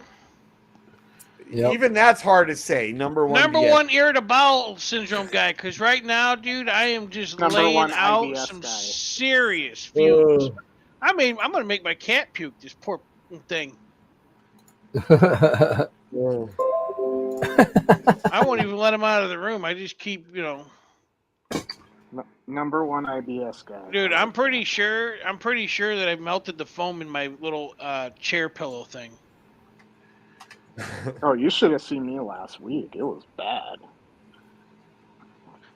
Yep. Even that's hard to say. Number one irritable bowel syndrome guy. Because right now, dude, I am just laying out IBS some serious fumes. I'm gonna make my cat puke. This poor thing. I won't even let him out of the room. I just keep, Number one IBS guy. Dude, I'm pretty sure that I melted the foam in my little chair pillow thing. Oh, you should have seen me last week. It was bad.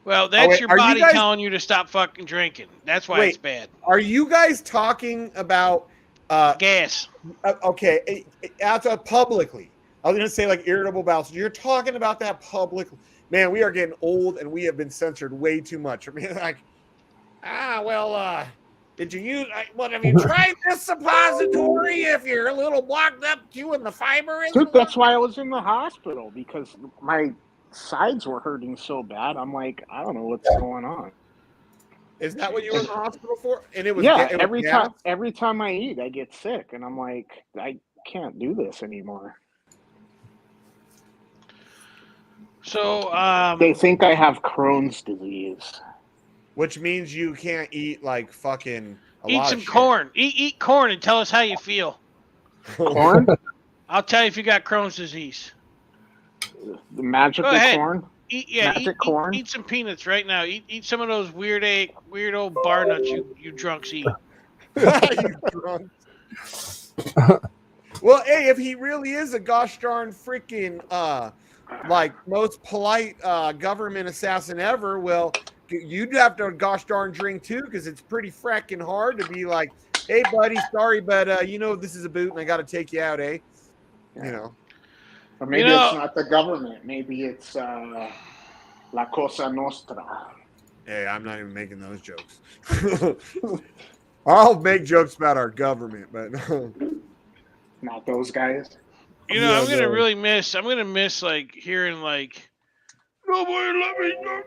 Well, that's your body telling you to stop fucking drinking. That's why it's bad. Are you guys talking about gas? Okay, publicly. I was going to say like irritable bowel. You're talking about that publicly. Man, we are getting old, and we have been censored way too much. I mean, like, did you use? Have you tried this suppository? If you're a little blocked up, in the fiber. Dude, that's why I was in the hospital, because my sides were hurting so bad. I'm like, I don't know what's going on. Is that what you were in the hospital for? And it was every time I eat, I get sick, and I'm like, I can't do this anymore. So they think I have Crohn's disease, which means you can't eat like fucking. Eat some corn. Eat corn and tell us how you feel. Corn? I'll tell you if you got Crohn's disease. The magical corn. Corn. Eat some peanuts right now. Eat some of those weird old bar nuts you drunks eat. You drunks. Well, hey, if he really is a gosh darn freaking like most polite government assassin ever, well, you'd have to gosh darn drink too, because it's pretty fracking hard to be like, hey buddy, sorry, but this is a boot and I got to take you out, eh? Or maybe it's not the government. Maybe it's La Cosa Nostra. Hey, I'm not even making those jokes. I'll make jokes about our government, but not those guys. I'm gonna miss like hearing like nobody let me know.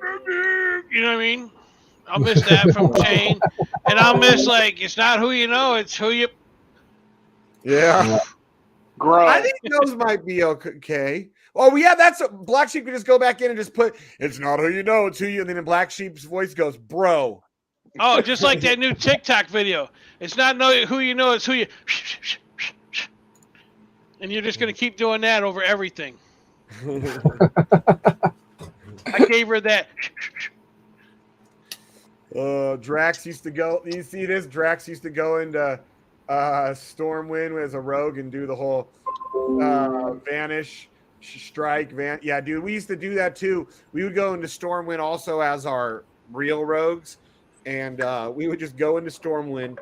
You know what I mean? I'll miss that from Shane, and I'll miss like it's not who you know, it's who you. Yeah. Grow. I think those might be okay. Oh yeah, that's Black Sheep could just go back in and just put it's not who you know, it's who you, and then Black Sheep's voice goes, bro. Oh, just like that new TikTok video. It's not who you know, it's who you. And you're just going to keep doing that over everything. I gave her that. Drax used to go. You see this? Drax used to go into Stormwind as a rogue and do the whole vanish, strike, Yeah, dude, we used to do that too. We would go into Stormwind also as our real rogues, and we would just go into Stormwind,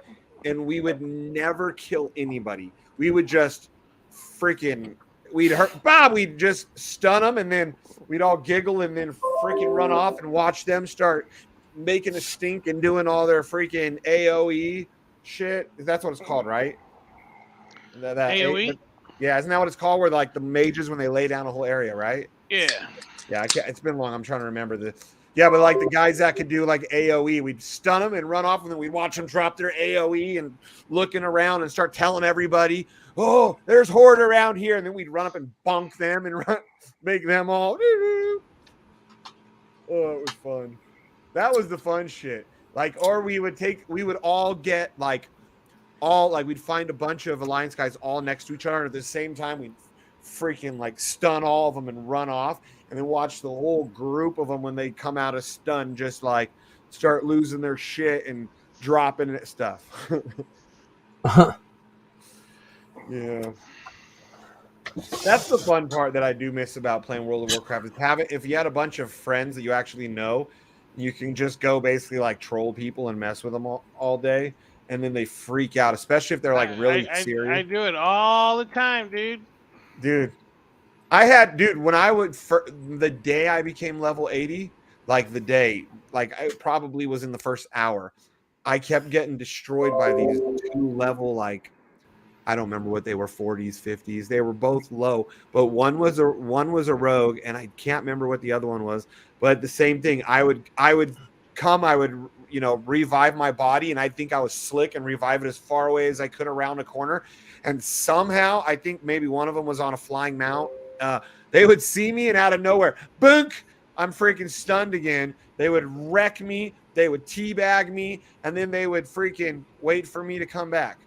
and we would never kill anybody. We would just freaking we'd hurt Bob. We'd just stun them, and then we'd all giggle, and then freaking run off and watch them start making a stink and doing all their freaking AOE shit. That's what it's called, right? That AOE. Yeah, isn't that what it's called? Where like the mages when they lay down a whole area, right? Yeah. Yeah, it's been long. I'm trying to remember the. Yeah, but like the guys that could do like AOE, we'd stun them and run off, and then we'd watch them drop their AOE and looking around and start telling everybody, "Oh, there's horde around here," and then we'd run up and bonk them and make them all. Oh, it was fun. That was the fun shit. Like, or we would all get we'd find a bunch of Alliance guys all next to each other, and at the same time we'd freaking like stun all of them and run off, and then watch the whole group of them when they come out of stun just like start losing their shit and dropping stuff. Yeah. That's the fun part that I do miss about playing World of Warcraft is if you had a bunch of friends that you actually know, you can just go basically like troll people and mess with them all day, and then they freak out, especially if they're like really serious. I do it all the time, dude. Dude, when I would the day I became level 80, like the day, like I probably was in the first hour, I kept getting destroyed by these 2 level like. I don't remember what they were, 40s, 50s. They were both low, but one was a rogue, and I can't remember what the other one was. But the same thing, I would revive my body, and I think I was slick and revive it as far away as I could around a corner. And somehow, I think maybe one of them was on a flying mount. They would see me, and out of nowhere, boonk, I'm freaking stunned again. They would wreck me. They would teabag me, and then they would freaking wait for me to come back.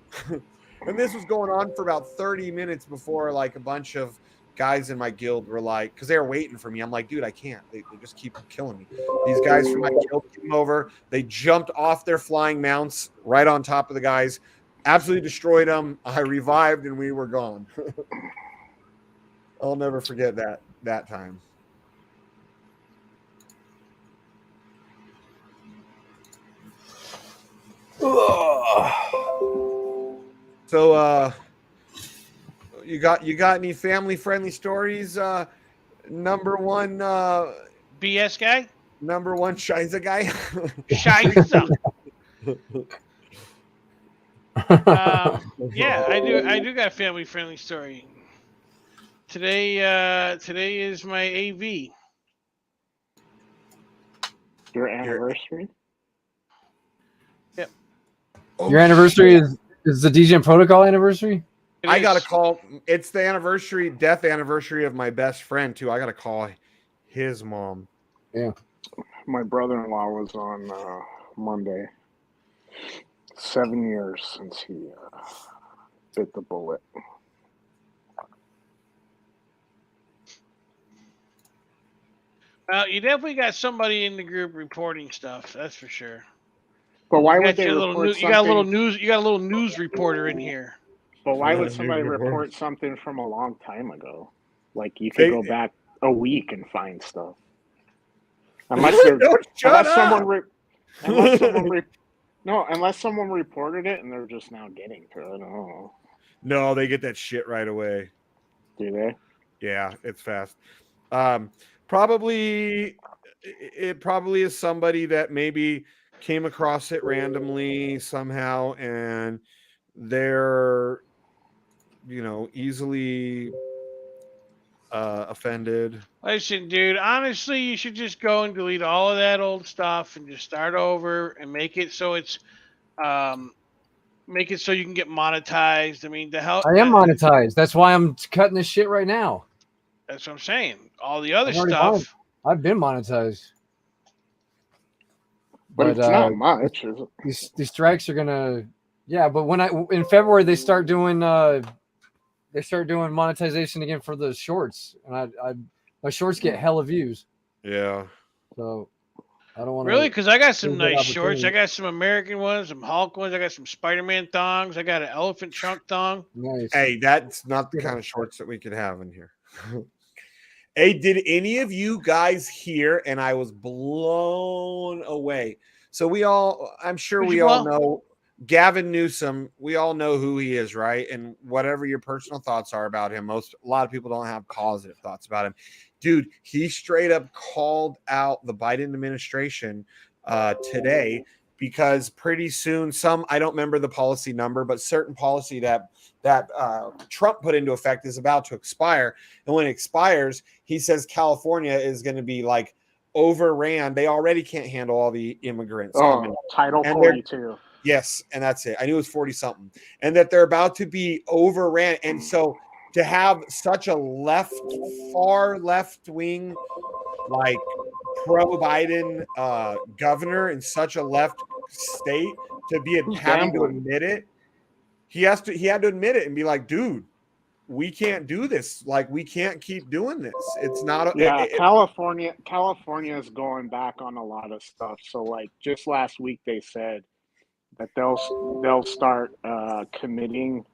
And this was going on for about 30 minutes before like a bunch of guys in my guild were like, because they were waiting for me. I'm like, dude, I can't. They just keep killing me. These guys from my guild came over. They jumped off their flying mounts right on top of the guys, absolutely destroyed them. I revived, and we were gone. I'll never forget that time. So you got any family friendly stories? Number one BS guy? Number one Shiza guy? Shiza. Yeah, I do got a family friendly story. Today is my AV. Your anniversary? Yep. Your anniversary is the DEGEN protocol anniversary? I got a call. It's the death anniversary of my best friend too. I got to call his mom. Yeah. My brother-in-law was on Monday. 7 years since he bit the bullet. Well, you definitely got somebody in the group reporting stuff. That's for sure. But why would they report something? You got a little news. You got a little news reporter in here. But why would somebody report something from a long time ago? Like you could go back a week and find stuff. Unless someone reported it and they're just now getting to it. I don't know. No, they get that shit right away. Do they? Yeah, it's fast. Probably is somebody that maybe came across it randomly somehow, and they're, easily offended. Listen, dude, honestly, you should just go and delete all of that old stuff and just start over and make it so it's make it so you can get monetized. I mean, the hell, I am monetized. That's why I'm cutting this shit right now. That's what I'm saying. All the other stuff. I've been monetized. But it's not much, is it? These strikes are gonna, yeah. But in February they start doing monetization again for the shorts, and my shorts get hella views. Yeah. So I don't want to really, because I got some nice shorts. I got some American ones, some Hulk ones. I got some Spider-Man thongs. I got an elephant trunk thong. Nice. Hey, that's not the kind of shorts that we could have in here. Hey, did any of you guys hear? And I was blown away. So I'm sure we all know Gavin Newsom. We all know who he is, right? And whatever your personal thoughts are about him, a lot of people don't have positive thoughts about him. Dude, he straight up called out the Biden administration today, because pretty soon I don't remember the policy number, but certain policy that Trump put into effect is about to expire. And when it expires, he says California is going to be like overran. They already can't handle all the immigrants coming. Title 42. Yes, and that's it. I knew it was 40 something. And that they're about to be overran. And so to have such a far left wing, like pro-Biden governor in such a left state, to be having to admit it, he had to admit it and be like, dude, we can't do this. Like, we can't keep doing this. It's not. California is going back on a lot of stuff. So like just last week they said that they'll start committing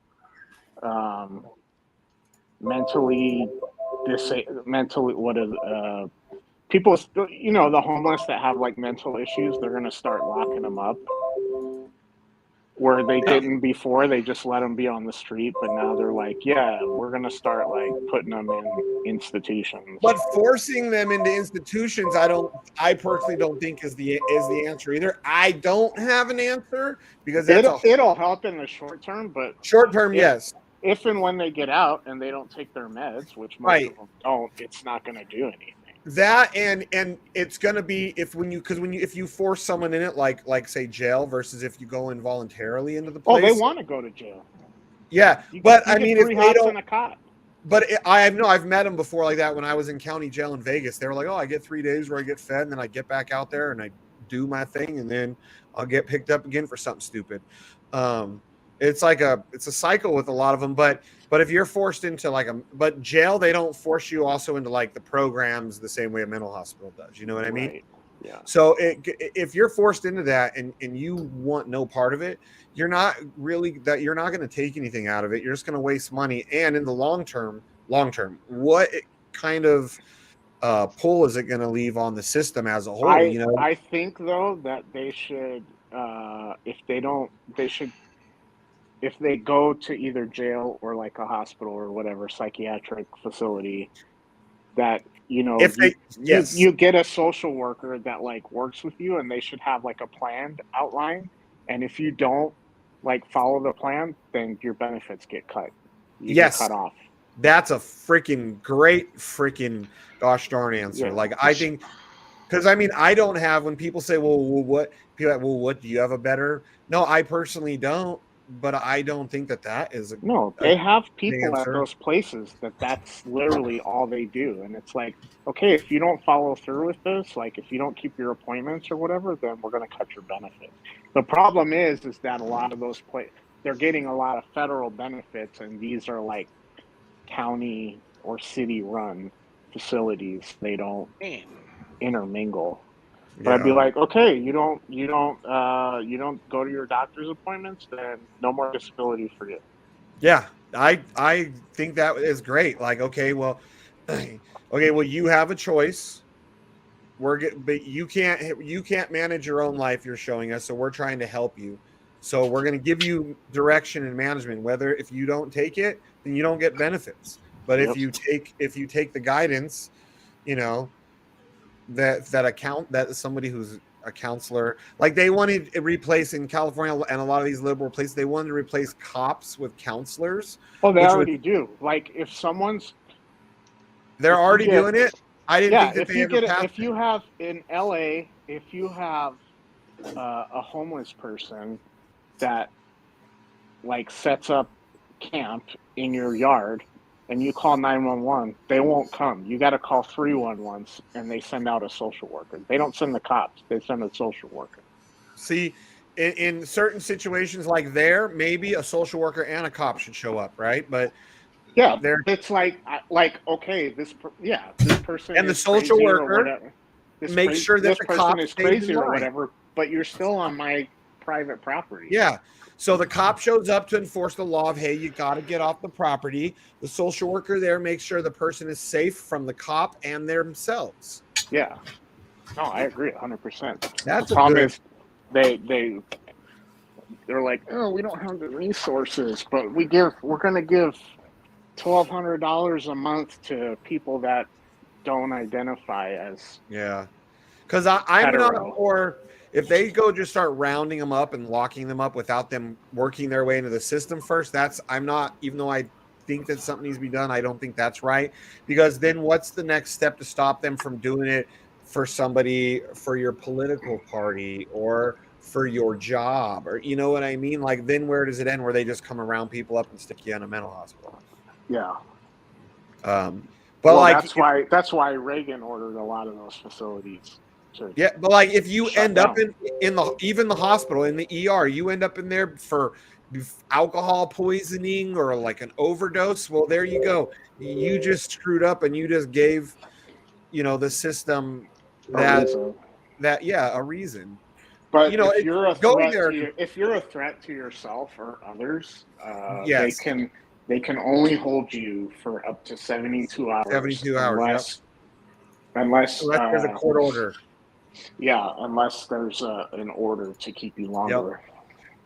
mentally people, the homeless that have like mental issues, they're going to start locking them up, where they didn't before. They just let them be on the street, but now they're like, yeah, we're going to start like putting them in institutions. But forcing them into institutions, I personally don't think is the answer either. I don't have an answer, because it'll help in the short term, but short term, yes. If and when they get out and they don't take their meds, which most of them don't, it's not going to do anything. That and it's gonna be if you force someone in it, like say jail, versus if you go in voluntarily into the place. Oh, they want to go to jail. Yeah, but I mean, if they don't, a cot. But I've met them before like that when I was in county jail in Vegas. They were like, oh, I get 3 days where I get fed, and then I get back out there and I do my thing, and then I'll get picked up again for something stupid. It's a cycle with a lot of them, but if you're forced into but jail, they don't force you also into like the programs the same way a mental hospital does. You know what I mean? Right. Yeah. So if you're forced into that and you want no part of it, you're not going to take anything out of it. You're just going to waste money. And in the long term, what kind of pull is it going to leave on the system as a whole? I think though that they should, if they go to either jail or like a hospital or whatever psychiatric facility, that you get a social worker that like works with you, and they should have like a planned outline. And if you don't like follow the plan, then your benefits get cut. You get cut off. That's a freaking great gosh darn answer. Yeah. Like, I think, because I mean, I don't have, when people say, what do you have a better? No, I personally don't. But I don't think that is they have people at those places that's literally all they do. And it's like, okay, if you don't follow through with this, like if you don't keep your appointments or whatever, then we're going to cut your benefits. The problem is that a lot of those they're getting a lot of federal benefits, and these are like county or city run facilities. They don't intermingle. But I'd be like, okay, you don't go to your doctor's appointments, then no more disability for you. Yeah, I think that is great. Like, okay, well, you have a choice. But you can't manage your own life. You're showing us, so we're trying to help you. So we're going to give you direction and management. Whether if you don't take it, then you don't get benefits. But if you take the guidance, that somebody who's a counselor, like they wanted to replace in California and a lot of these liberal places, they wanted to replace cops with counselors. Oh, they already do. Like if they're already doing it. I didn't think that they ever passed. If you have in LA, if you have a homeless person that like sets up camp in your yard, and you call 911, they won't come. You got to call 311, and they send out a social worker. They don't send the cops. They send a social worker. See, in certain situations like maybe a social worker and a cop should show up, right? But yeah, it's like okay, this person and the social worker make sure that this the person cop is crazy or whatever, but you're still on my private property. Yeah. So the cop shows up to enforce the law of, hey, you got to get off the property. The social worker there makes sure the person is safe from the cop and themselves. Yeah. No, I agree 100%. That's The problem is they're like, oh, we don't have the resources, but we're going to give $1,200 a month to people that don't identify as because I'm not, hetero. or if they go just start rounding them up and locking them up without them working their way into the system first, I'm not, even though I think that something needs to be done, I don't think that's right, because then what's the next step to stop them from doing it for somebody, for your political party or for your job, or you know what I mean? Like, then where does it end? Where they just come around people up and stick you in a mental hospital? Yeah. But well, like that's why Reagan ordered a lot of those facilities. But like if you end up in the even the hospital, in the ER, you end up in there for alcohol poisoning or like an overdose. Well, there you go. You just screwed up and you just gave, the system a reason. But if you're a threat to yourself or others, they can only hold you for up to 72 hours. 72 hours, unless there's a court order. Yeah, unless there's an order to keep you longer. Yep.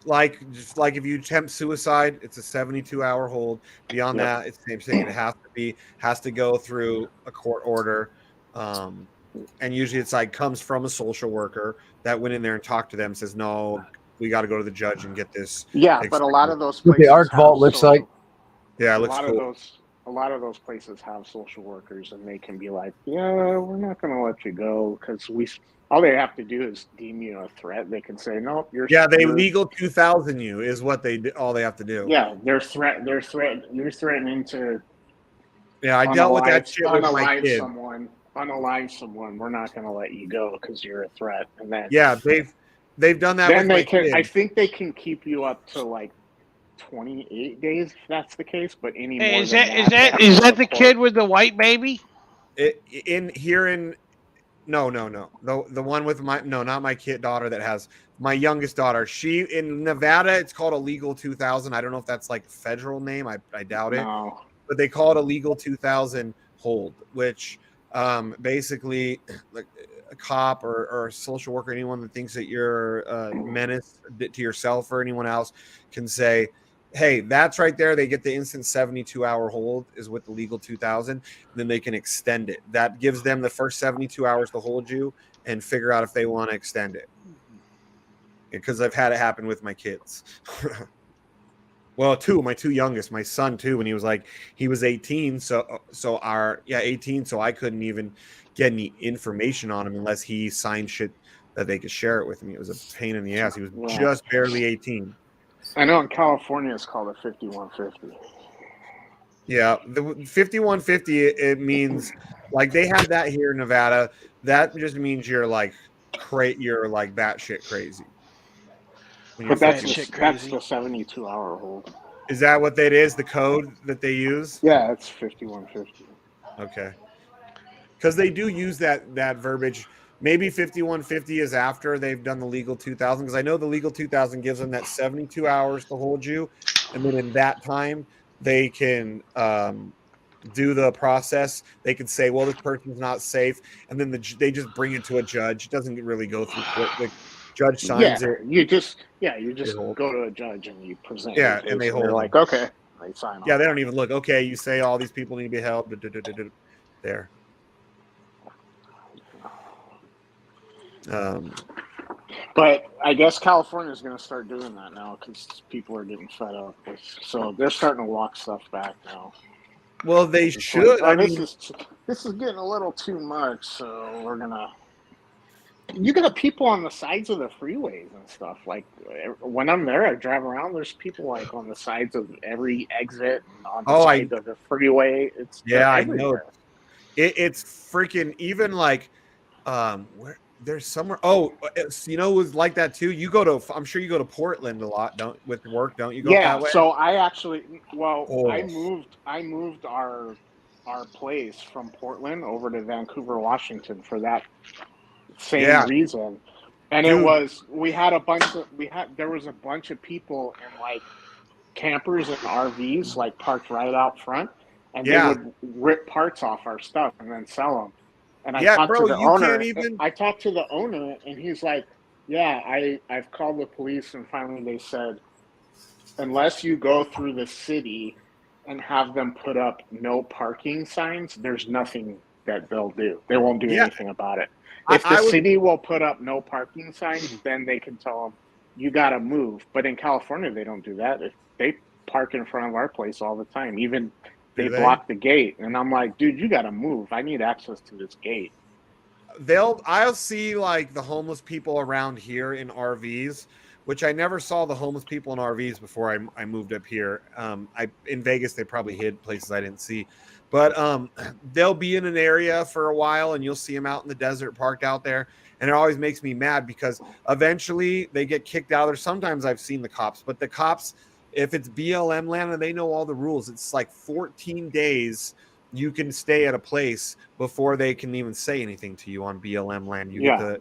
Like if you attempt suicide, it's a 72-hour hold. Beyond that, it's the same thing. It has to go through a court order. And usually it's like comes from a social worker that went in there and talked to them, says, no, we got to go to the judge and get this. Yeah, but a lot of those places the ARC vault looks like. Yeah, it looks cool. A lot of those places have social workers, and they can be like, yeah, we're not going to let you go because all they have to do is deem you a threat. They can say, nope, you're. Yeah, they legal 2000 you is what all they have to do. Yeah, you're threatening to. Yeah, I dealt with that shit with my kid. Unalive someone. We're not going to let you go because you're a threat. And then they've done that. Then they can. I think they can keep you up to like 28 days if that's the case. But any more is that the kid with the white baby? No. The one with not my daughter that has my youngest daughter. She in Nevada, it's called a legal 2000. I don't know if that's like federal name. I doubt it. No. But they call it a legal 2000 hold, which basically like a cop or a social worker, anyone that thinks that you're a menace to yourself or anyone else can say, hey, that's right there. They get the instant 72-hour hold is with the legal 2000. Then they can extend it. That gives them the first 72 hours to hold you and figure out if they want to extend it. Because I've had it happen with my kids. Well, my two youngest, my son too, when he was 18. 18. So I couldn't even get any information on him unless he signed shit that they could share it with me. It was a pain in the ass. He was just barely 18. I know in California it's called a 5150. Yeah, the 5150, it means like they have that here in Nevada. That just means you're like batshit crazy. But that's the 72-hour hold. Is that what that is? The code that they use? Yeah, it's 5150. Okay. Because they do use that verbiage. Maybe 5150 is after they've done the legal 2000, because I know the legal 2000 gives them that 72 hours to hold you, and then in that time they can do the process. They can say, well, this person's not safe, and then they just bring it to a judge. It doesn't really go through court. The judge signs it. You just go to a judge and you present. Yeah, and they hold. They're like, okay, they sign. Yeah, they don't even look. Okay, you say all these people need to be held. There. But I guess California is going to start doing that now because people are getting fed up. So they're starting to lock stuff back now. Well, they should. This is getting a little too much. So we're gonna. You got people on the sides of the freeways and stuff. Like when I'm there, I drive around. There's people like on the sides of every exit and on the sides of the freeway. I know. It's freaking even like where. There's somewhere. Oh, it was like that too. I'm sure you go to Portland a lot, with work, don't you? Go that way? So I actually, I moved our place from Portland over to Vancouver, Washington for that same reason. And Dude. there was a bunch of people in like campers and RVs like parked right out front, and they would rip parts off our stuff and then sell them. And I talked to the owner. I talked to the owner, and he's like, "Yeah, I've called the police, and finally they said, unless you go through the city and have them put up no parking signs, there's nothing that they'll do. They won't do anything about it. If the city will put up no parking signs, then they can tell them, you got to move. But in California, they don't do that. If they park in front of our place all the time. Even they block the gate. And I'm like, dude, you got to move. I need access to this gate. I'll see like the homeless people around here in RVs, which I never saw the homeless people in RVs before I moved up here. In Vegas, they probably hid places I didn't see. But they'll be in an area for a while, and you'll see them out in the desert parked out there. And it always makes me mad because eventually they get kicked out of there. Sometimes I've seen the cops, but the cops, if it's BLM land and they know all the rules, it's like 14 days you can stay at a place before they can even say anything to you on BLM land.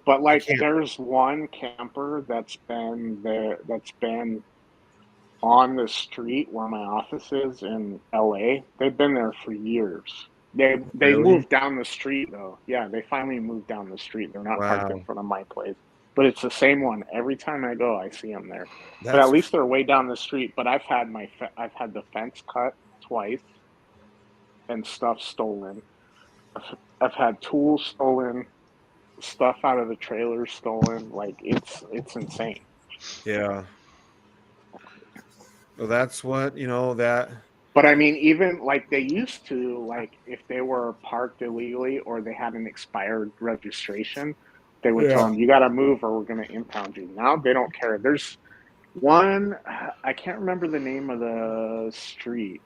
But like there's one camper that's been there, that's been on the street where my office is in LA. They've been there for years. They moved down the street though. Yeah, they finally moved down the street. They're not parked in front of my place. But it's the same one. Every time I go, I see them there. But at least they're way down the street. But I've had the fence cut twice and stuff stolen. I've had tools stolen, stuff out of the trailer stolen. Like it's insane. Yeah. Well, that's what, that. But I mean, even like they used to, like if they were parked illegally or they had an expired registration, they would tell them, you got to move or we're going to impound you. Now they don't care. There's one, I can't remember the name of the street.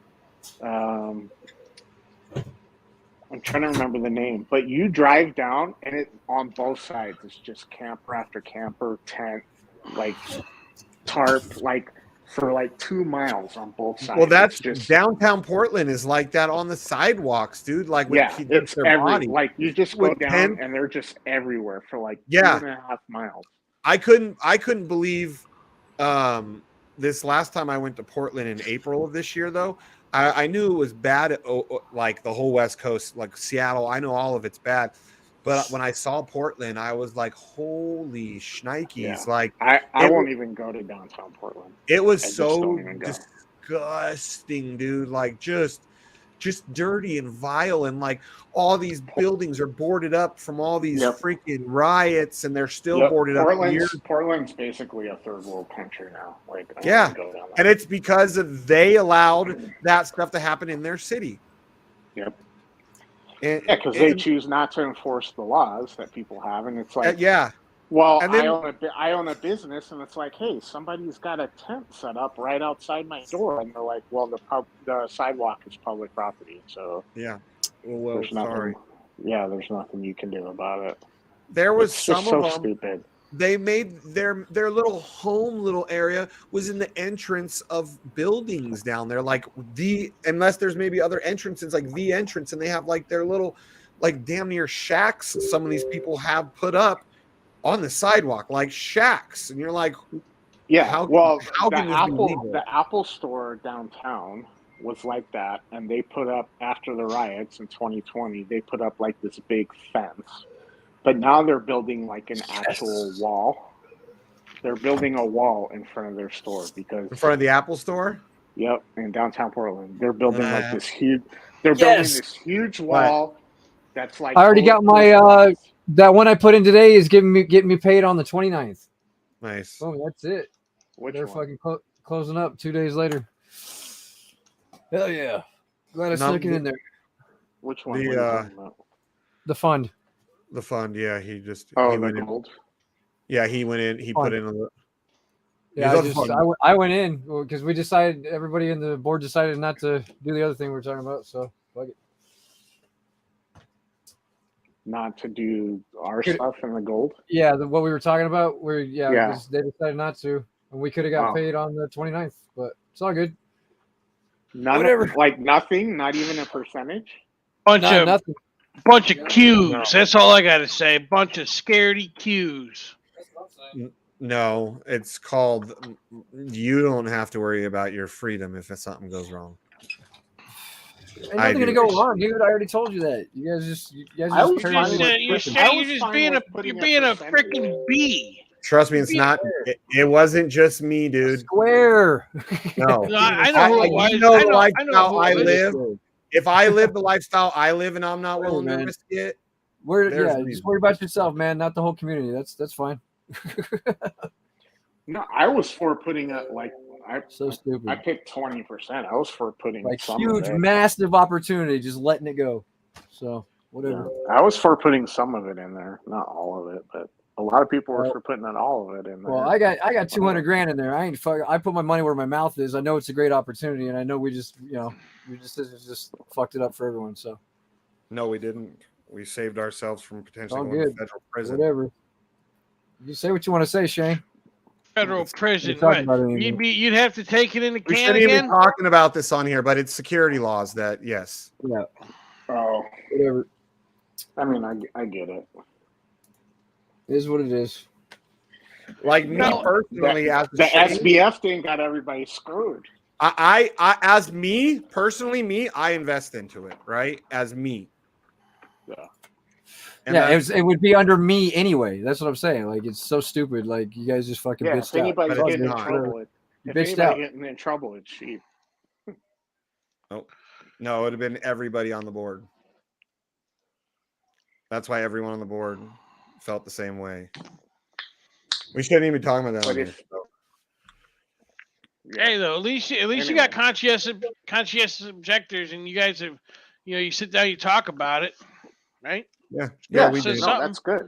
I'm trying to remember the name, but you drive down and it on both sides, it's just camper after camper, tent, like tarp, like for like 2 miles on both sides. Well, that's just downtown Portland is like that on the sidewalks, dude. Like it's their body. Like you just go down and they're just everywhere for like 2.5 miles. I couldn't believe this last time I went to Portland in April of this year though. I knew it was bad, like the whole West Coast, like Seattle. I know all of it's bad. But when I saw Portland, I was like, holy shnikes. Yeah. Like I won't even go to downtown Portland. It was so disgusting, dude. Like just dirty and vile. And like all these buildings are boarded up from all these freaking riots, and they're still boarded up here. Portland's basically a third world country now. Like and it's because they allowed that stuff to happen in their city. Yep. Because they choose not to enforce the laws that people have, and it's like, well, and then, I own a business, and it's like, hey, somebody's got a tent set up right outside my door, and they're like, well, the sidewalk is public property, so there's nothing you can do about it. There was some of them stupid. They made their little home little area was in the entrance of buildings down there, like unless there's maybe other entrances, like the entrance, and they have like their little like damn near shacks some of these people have put up on the sidewalk, like shacks, and you're like, how can this be legal? The Apple store downtown was like that, and they put up after the riots in 2020, they put up like this big fence. But now they're building like an actual wall. They're building a wall in front of their store because in front of the Apple store. Yep, in downtown Portland, they're building like this huge. They're building this huge wall. That's like. I already got my that one I put in today is getting me paid on the 29th. Nice. Oh, that's it. They're one? fucking closing up 2 days later. Hell yeah! Glad I snuck it in there. Which one? The fund. The fund, yeah. He just he went in. Yeah, he went in. He put in a. Yeah, I went in because we decided. Everybody in the board decided not to do the other thing we were talking about. So fuck it. Not to do our stuff in the gold. Yeah, what we were talking about. They decided not to, and we could have got paid on the 29th, but it's all good. Whatever. Like nothing. Not even a percentage. Bunch of cues. That's all I got to say. Bunch of scaredy cues. No, it's called. You don't have to worry about your freedom if something goes wrong. Ain't nothing gonna go wrong, dude. I already told you that. You guys just You're just being a freaking bee. Trust me, it's not. It wasn't just me, dude. Square. No, No, I know who it was. You know the I lifestyle know I who it live. is. If I live the lifestyle I live and I'm not Sure, willing to man. risk it, Just worry about yourself, man, not the whole community. That's fine. No, I was for putting it so stupid. I picked 20%. I was for putting like some huge, of it. massive opportunity, just letting it go. So whatever. Yeah, I was for putting some of it in there, not all of it, but a lot of people were for putting all of it in there. Well, I got 200 grand in there. I put my money where my mouth is. I know it's a great opportunity, and I know we just fucked it up for everyone. So no, we didn't. We saved ourselves from potentially going to federal prison. Whatever. You say what you want to say, Shane. Federal prison. You'd have to take it in the can. We shouldn't even be talking about this on here, but it's security laws that yes. Yeah. Oh, whatever. I mean, I get it. It is what it is. Like me personally, the SBF thing got everybody screwed. I as me personally, I invest into it, right? As me. Yeah. And it would be under me anyway. That's what I'm saying. Like, it's so stupid. Like, you guys just fucking bitched if anybody's out. Getting in trouble, getting in trouble, it's cheap. Oh, no, it would have been everybody on the board. That's why everyone on the board felt the same way. We shouldn't even be talking about that. Hey, though, at least you got conscientious objectors, and you guys have, you sit down, you talk about it, right? Yeah, we do. No, that's good.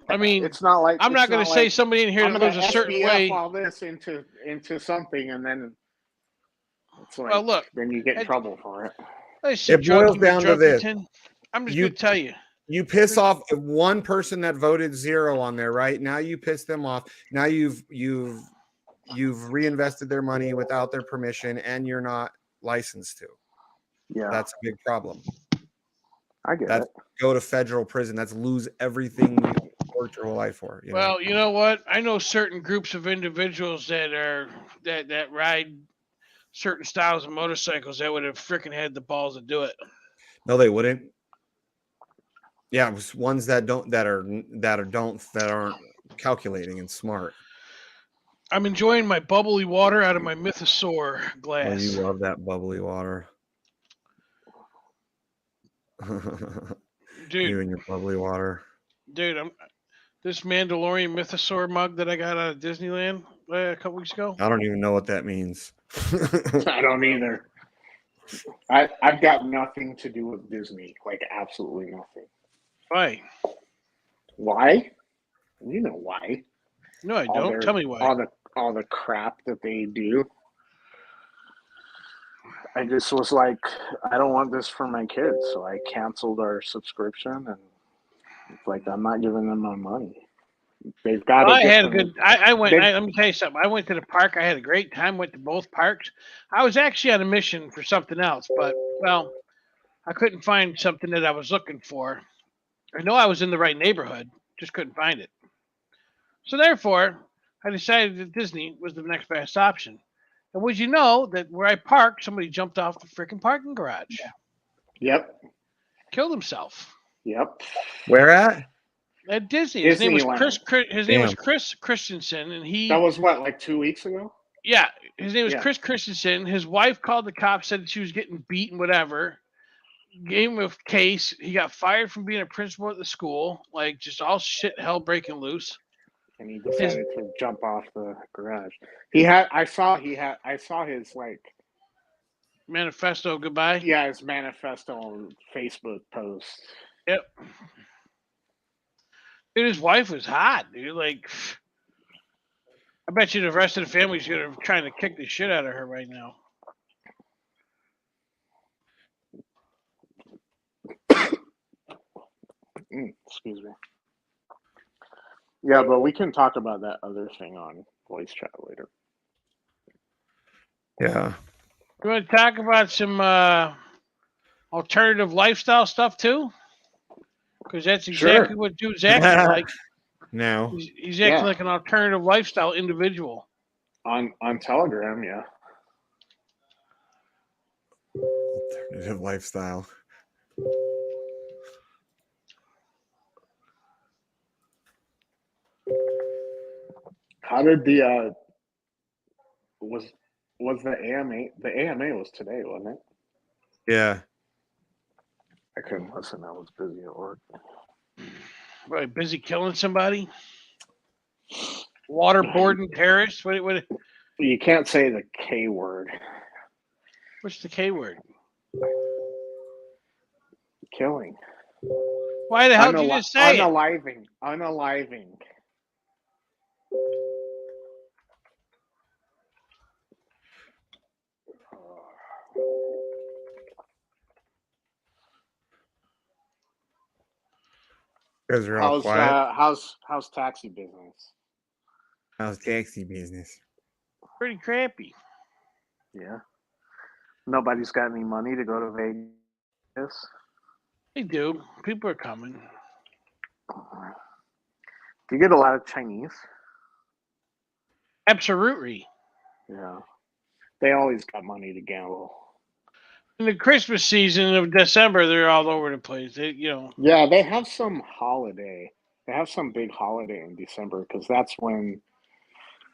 I mean, it's not like I'm not going to say somebody in here that lives a certain way. All this into something, and then it's like, well, look, then you get in trouble for it. It boils down to this. I'm just going to tell you. You piss off one person that voted 0 on there, right? Now you piss them off. Now you've reinvested their money without their permission, and you're not licensed to. Yeah, that's a big problem. I get it. Go to federal prison. That's lose everything you worked your whole life for. Well, you know what? I know certain groups of individuals that ride certain styles of motorcycles that would have freaking had the balls to do it. No, they wouldn't. Yeah, it was ones that aren't calculating and smart. I'm enjoying my bubbly water out of my Mythosaur glass. Oh, you love that bubbly water. Dude, you and your bubbly water. Dude, this Mandalorian Mythosaur mug that I got out of Disneyland a couple weeks ago. I don't even know what that means. I don't either. I've got nothing to do with Disney, like absolutely nothing. Why? Why? You know why? No, I don't. Tell me why. All the crap that they do. I just was like, I don't want this for my kids, so I canceled our subscription, and it's like I'm not giving them my money. They've got. Well, I went. Let me tell you something. I went to the park. I had a great time. Went to both parks. I was actually on a mission for something else, but I couldn't find something that I was looking for. I know I was in the right neighborhood, just couldn't find it. So therefore, I decided that Disney was the next best option. And would you know that where I parked, somebody jumped off the freaking parking garage? Yep. Killed himself. Yep. Where at? At Disney. His name was Chris Christensen, and he. That was what, like 2 weeks ago? Yeah, his name was Chris Christensen. His wife called the cops, said that she was getting beaten, whatever. Gave him a case. He got fired from being a principal at the school, like just all shit hell breaking loose. And he decided to jump off the garage. I saw his like manifesto goodbye. Yeah, his manifesto Facebook post. Yep. Dude, his wife was hot, dude. Like, I bet you the rest of the family's trying to kick the shit out of her right now. Excuse me. Yeah, but we can talk about that other thing on voice chat later. Yeah. You want to talk about some alternative lifestyle stuff too? Because that's exactly what dudes acting like. No. He's acting like an alternative lifestyle individual. On Telegram, yeah. Alternative lifestyle. How did the was the AMA? The AMA was today, wasn't it? Yeah. I couldn't listen. I was busy at work. Right, busy killing somebody. Waterboarding terrorists. What? You can't say the K word. What's the K word? Killing. Why the hell did you just say it? Unaliving. How's taxi business? How's taxi business? Pretty crappy. Yeah. Nobody's got any money to go to Vegas. They do. People are coming. Do you get a lot of Chinese? Absolutely. Yeah. They always got money to gamble. In the Christmas season of December, they're all over the place. Yeah, they have some holiday. They have some big holiday in December because that's when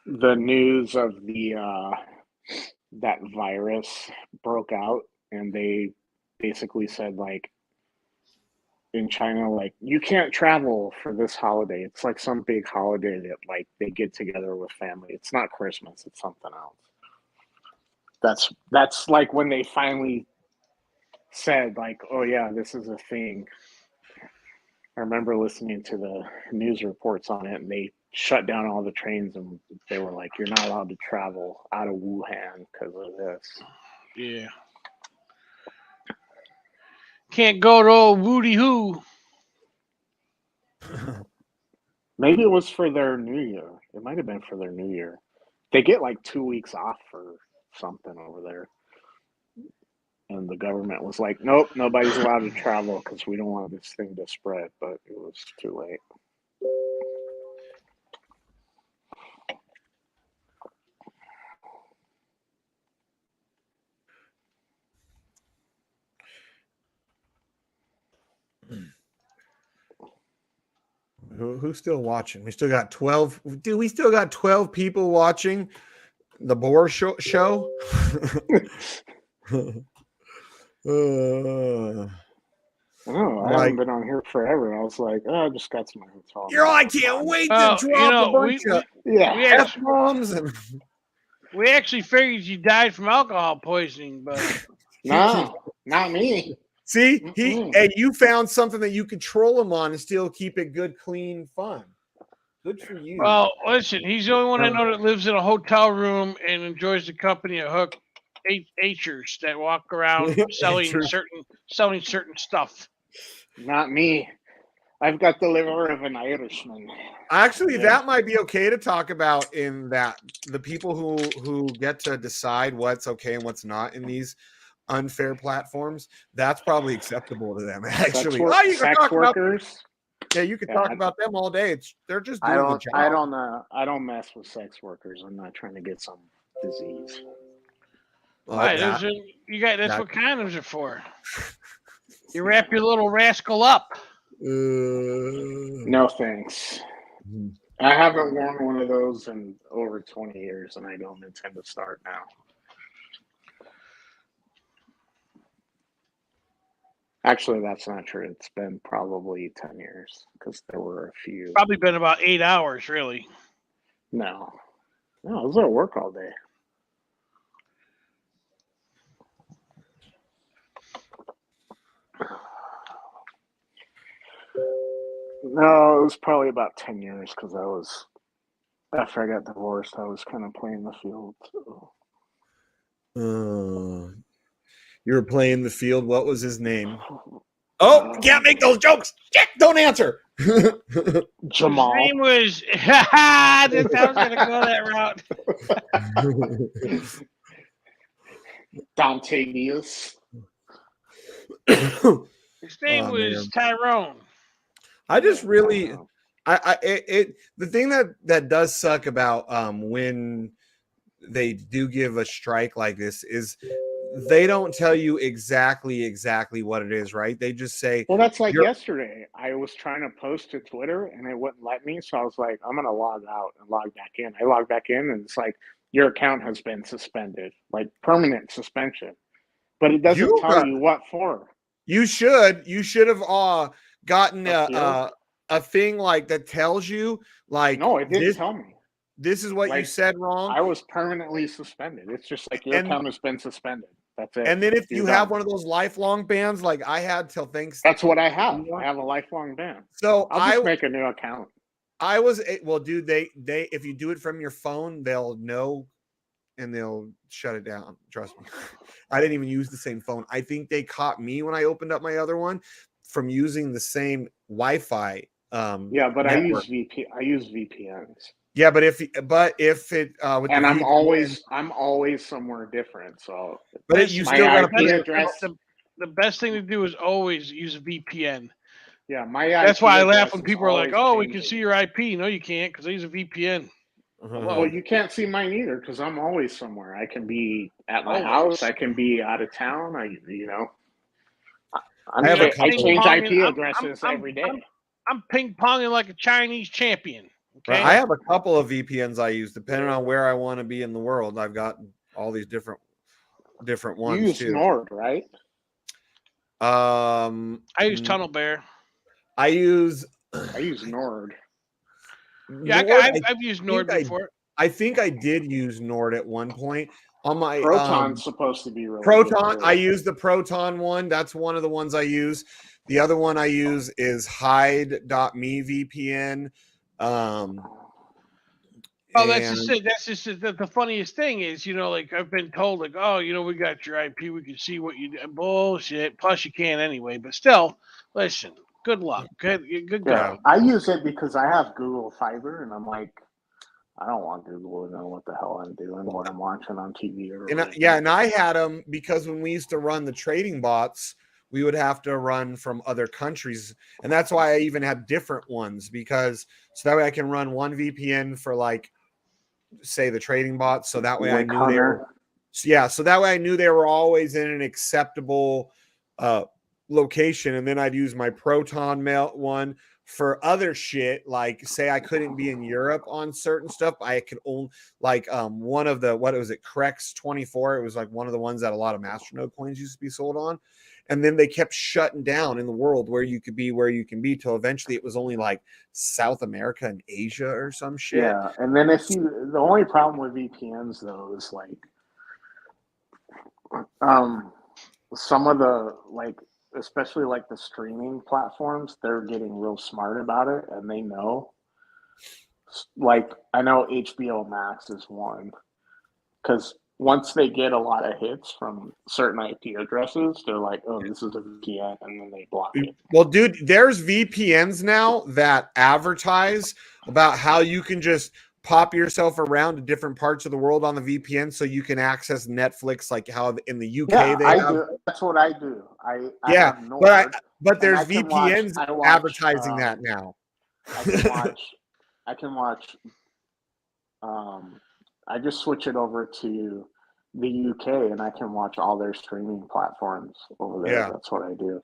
the news of the that virus broke out, and they basically said, like, in China, like, you can't travel for this holiday. It's like some big holiday that, like, they get together with family. It's not Christmas, it's something else. That's like when they finally said, like, oh yeah, this is a thing. I remember listening to the news reports on it, and they shut down all the trains, and they were like, you're not allowed to travel out of Wuhan because of this. Yeah. Can't go to old Woody Hoo. Maybe it was for their New Year. It might have been for their New Year. They get like 2 weeks off for something over there. And the government was like, nope, nobody's allowed to travel because we don't want this thing to spread. But it was too late. Who's still watching? We still got 12. Dude, we still got 12 people watching the Boar show. I haven't been on here forever. I was like, I just got to my hotel. I can't wait to drop a bunch of F-bombs. We actually figured you died from alcohol poisoning, but no, not me. See, and you found something that you could troll him on and still keep it good, clean, fun. Good for you. Well, listen, he's the only one I know that lives in a hotel room and enjoys the company of hook H'ers that walk around selling certain stuff. Not me. I've got the liver of an Irishman. Actually, that might be okay to talk about in that the people who get to decide what's okay and what's not in these unfair platforms, that's probably acceptable to them. Actually, you can talk workers. You can talk about them all day. They're just doing the job. I don't mess with sex workers. I'm not trying to get some disease. Right, that's what condoms are for. You wrap your little rascal up. No thanks. I haven't worn one of those in over 20 years, and I don't intend to start now. Actually, that's not true. It's been probably 10 years because there were a few. Probably been about 8 hours, really. No, I was at work all day. No, it was probably about 10 years because after I got divorced, I was kind of playing the field. So. You were playing the field. What was his name? Oh, can't make those jokes. Jack, don't answer. Jamal. His name was. I was going to go that route. Dante Neas. His name was Tyrone. I just really, The thing that does suck about when they do give a strike like this is they don't tell you exactly what it is, right? They just say, well, that's like yesterday. I was trying to post to Twitter and it wouldn't let me. So I was like, I'm going to log out and log back in. I log back in and it's like, your account has been suspended, like permanent suspension. But it doesn't tell you what for. You should have gotten a thing like that tells you like, no, it didn't tell me. This is what you said wrong. I was permanently suspended. It's just like your account has been suspended. That's it. And then if you have one of those lifelong bans, like I had till thanks. That's what I have. I have a lifelong ban. So I'll just make a new account. Dude, they if you do it from your phone, they'll know and they'll shut it down. Trust me. I didn't even use the same phone. I think they caught me when I opened up my other one from using the same Wi-Fi. Yeah, but network. I use VPNs. Yeah, but if it with and I'm always somewhere different. So, but you still got to address. The best thing to do is always use a VPN. Yeah, my that's why I laugh when people are like, "Oh, we can see your IP." No, you can't because I use a VPN. Well, you can't see mine either because I'm always somewhere. I can be at my house. I can be out of town. I change IP addresses every day. I'm ping ponging like a Chinese champion. Okay? I have a couple of VPNs I use depending on where I want to be in the world. I've got all these different ones. You use Nord, right? I use Tunnel Bear. I use Nord. Yeah, I've used Nord before. I think I did use Nord at one point. On my Proton's supposed to be really Proton. I use the Proton one. That's one of the ones I use. The other one I use is hide.me VPN. That's just it. That's just it. The funniest thing is, like I've been told, like, oh, we got your IP, we can see what you do. Bullshit. Plus, you can't anyway. But still, listen. Good luck. Good go. I use it because I have Google Fiber, and I'm like, I don't want Google to know what the hell I'm doing, what I'm watching on TV. And I had them because when we used to run the trading bots, we would have to run from other countries. And that's why I even have different ones so that way I can run one VPN for like, say the trading bots. So that way I knew they were always in an acceptable location. And then I'd use my Proton mail one for other shit. Like say I couldn't be in Europe on certain stuff. I could only one of the, Crex 24. It was like one of the ones that a lot of Masternode coins used to be sold on. And then they kept shutting down in the world where you can be till eventually it was only like South America and Asia or some shit. Yeah. And then the only problem with VPNs though is like some of the especially like the streaming platforms, they're getting real smart about it and they know. Like I know HBO Max is one because once they get a lot of hits from certain IP addresses, they're like, oh, this is a VPN, and then they block it. Well, dude, there's VPNs now that advertise about how you can just pop yourself around to different parts of the world on the VPN so you can access Netflix like how in the UK they have. Do. That's what I do. I have Nord, but there's VPNs advertising that now. I can watch I just switch it over to the UK and I can watch all their streaming platforms over there. Yeah. That's what I do.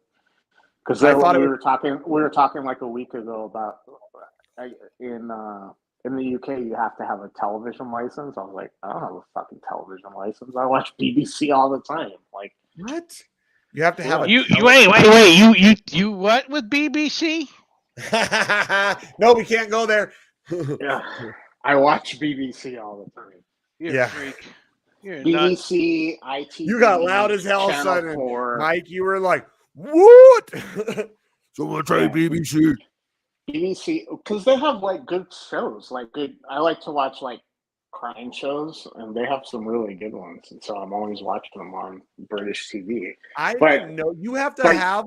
Because we were talking like a week ago about in the UK you have to have a television license. I was like, I don't have a fucking television license. I watch BBC all the time. Like what? You have to have wait. You what with BBC? No, we can't go there. Yeah. I watch BBC all the time. You're a freak. You're BBC, ITV. You got loud as hell, son. Mike, you were like, what? Someone try BBC. BBC, because they have like good shows. I like to watch like crime shows, and they have some really good ones. And so I'm always watching them on British TV. I didn't know. You have to have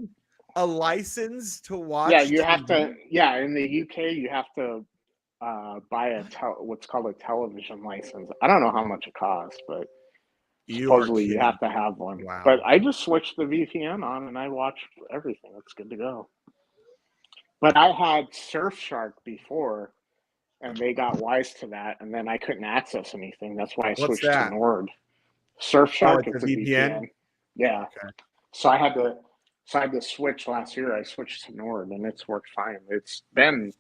a license to watch. Yeah, you have to. Yeah, in the UK, you have to buy what's called a television license. I don't know how much it costs, but supposedly you have to have one. Wow. But I just switched the VPN on and I watch everything. It's good to go. But I had Surfshark before, and they got wise to that, and then I couldn't access anything. That's why I What's switched that? to Nord. Oh, Surfshark it's is a a VPN? VPN. Yeah. Okay. So I had to switch last year. I switched to Nord, and it's worked fine. It's been,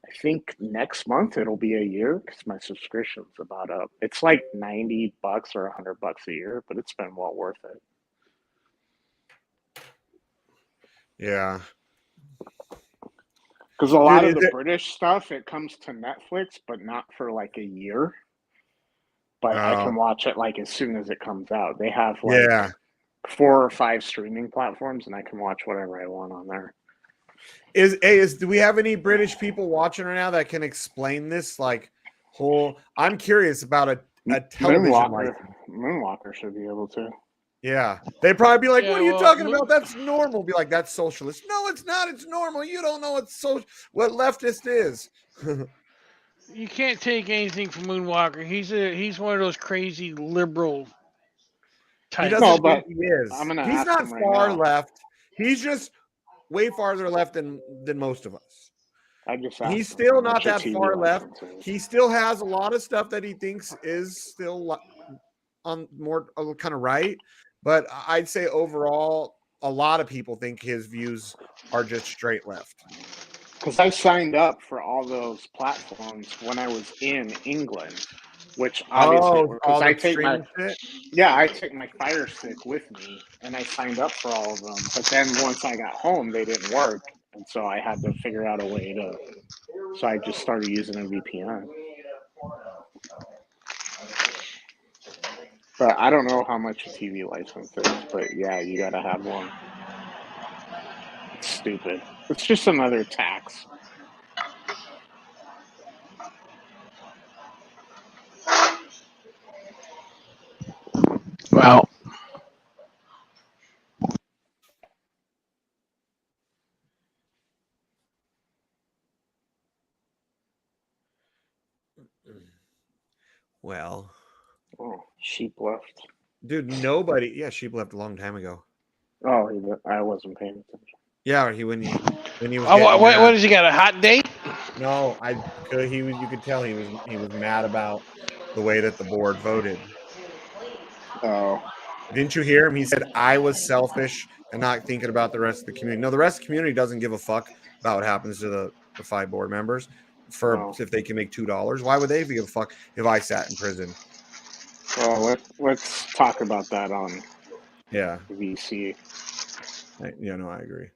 I think next month it'll be a year because my subscription's about up. It's like $90 or $100 a year, but it's been well worth it. Yeah. Because a lot of is the it- British stuff, it comes to Netflix, but not for like a year. But I Oh, can watch it like as soon as it comes out. They have like yeah. 4 or 5 streaming platforms, and I can watch whatever I want on there. Do we have any British people watching right now that can explain this? Like, I'm curious about a television license. Moonwalker should be able to. Yeah, they'd probably be like, Yeah, "What are you well, talking about? That's normal." Be like, "That's socialist." No, it's not. It's normal. You don't know what leftist is. You can't take anything from Moonwalker. He's one of those crazy liberal He types. doesn't No, think but he is. I'm gonna He's ask not him right far now. left. He's just way farther left than most of us. I just asked He's him still how not much a that TV far left. license is. He still has a lot of stuff that he thinks is still on more kind of right, but I'd say overall, a lot of people think his views are just straight left. Because I signed up for all those platforms when I was in England, which obviously because I take I take my Fire Stick with me, and I signed up for all of them. But then once I got home, they didn't work, and so I had to figure out a way to. So I just started using a VPN. But I don't know how much a TV license is, but yeah, you gotta have one. It's stupid. It's just another tax. Well, Well, Oh, sheep left. dude, nobody. Yeah, sheep left a long time ago. Oh, I wasn't paying attention. Yeah, when he was. what has he got? A hot date? No, you could tell he was mad about the way that the board voted. Oh, Didn't you hear him? He said I was selfish and not thinking about the rest of the community. No, the rest of the community doesn't give a fuck about what happens to the 5 board members if they can make $2. Why would they give a fuck if I sat in prison? well, let's talk about that on VC. No, I agree.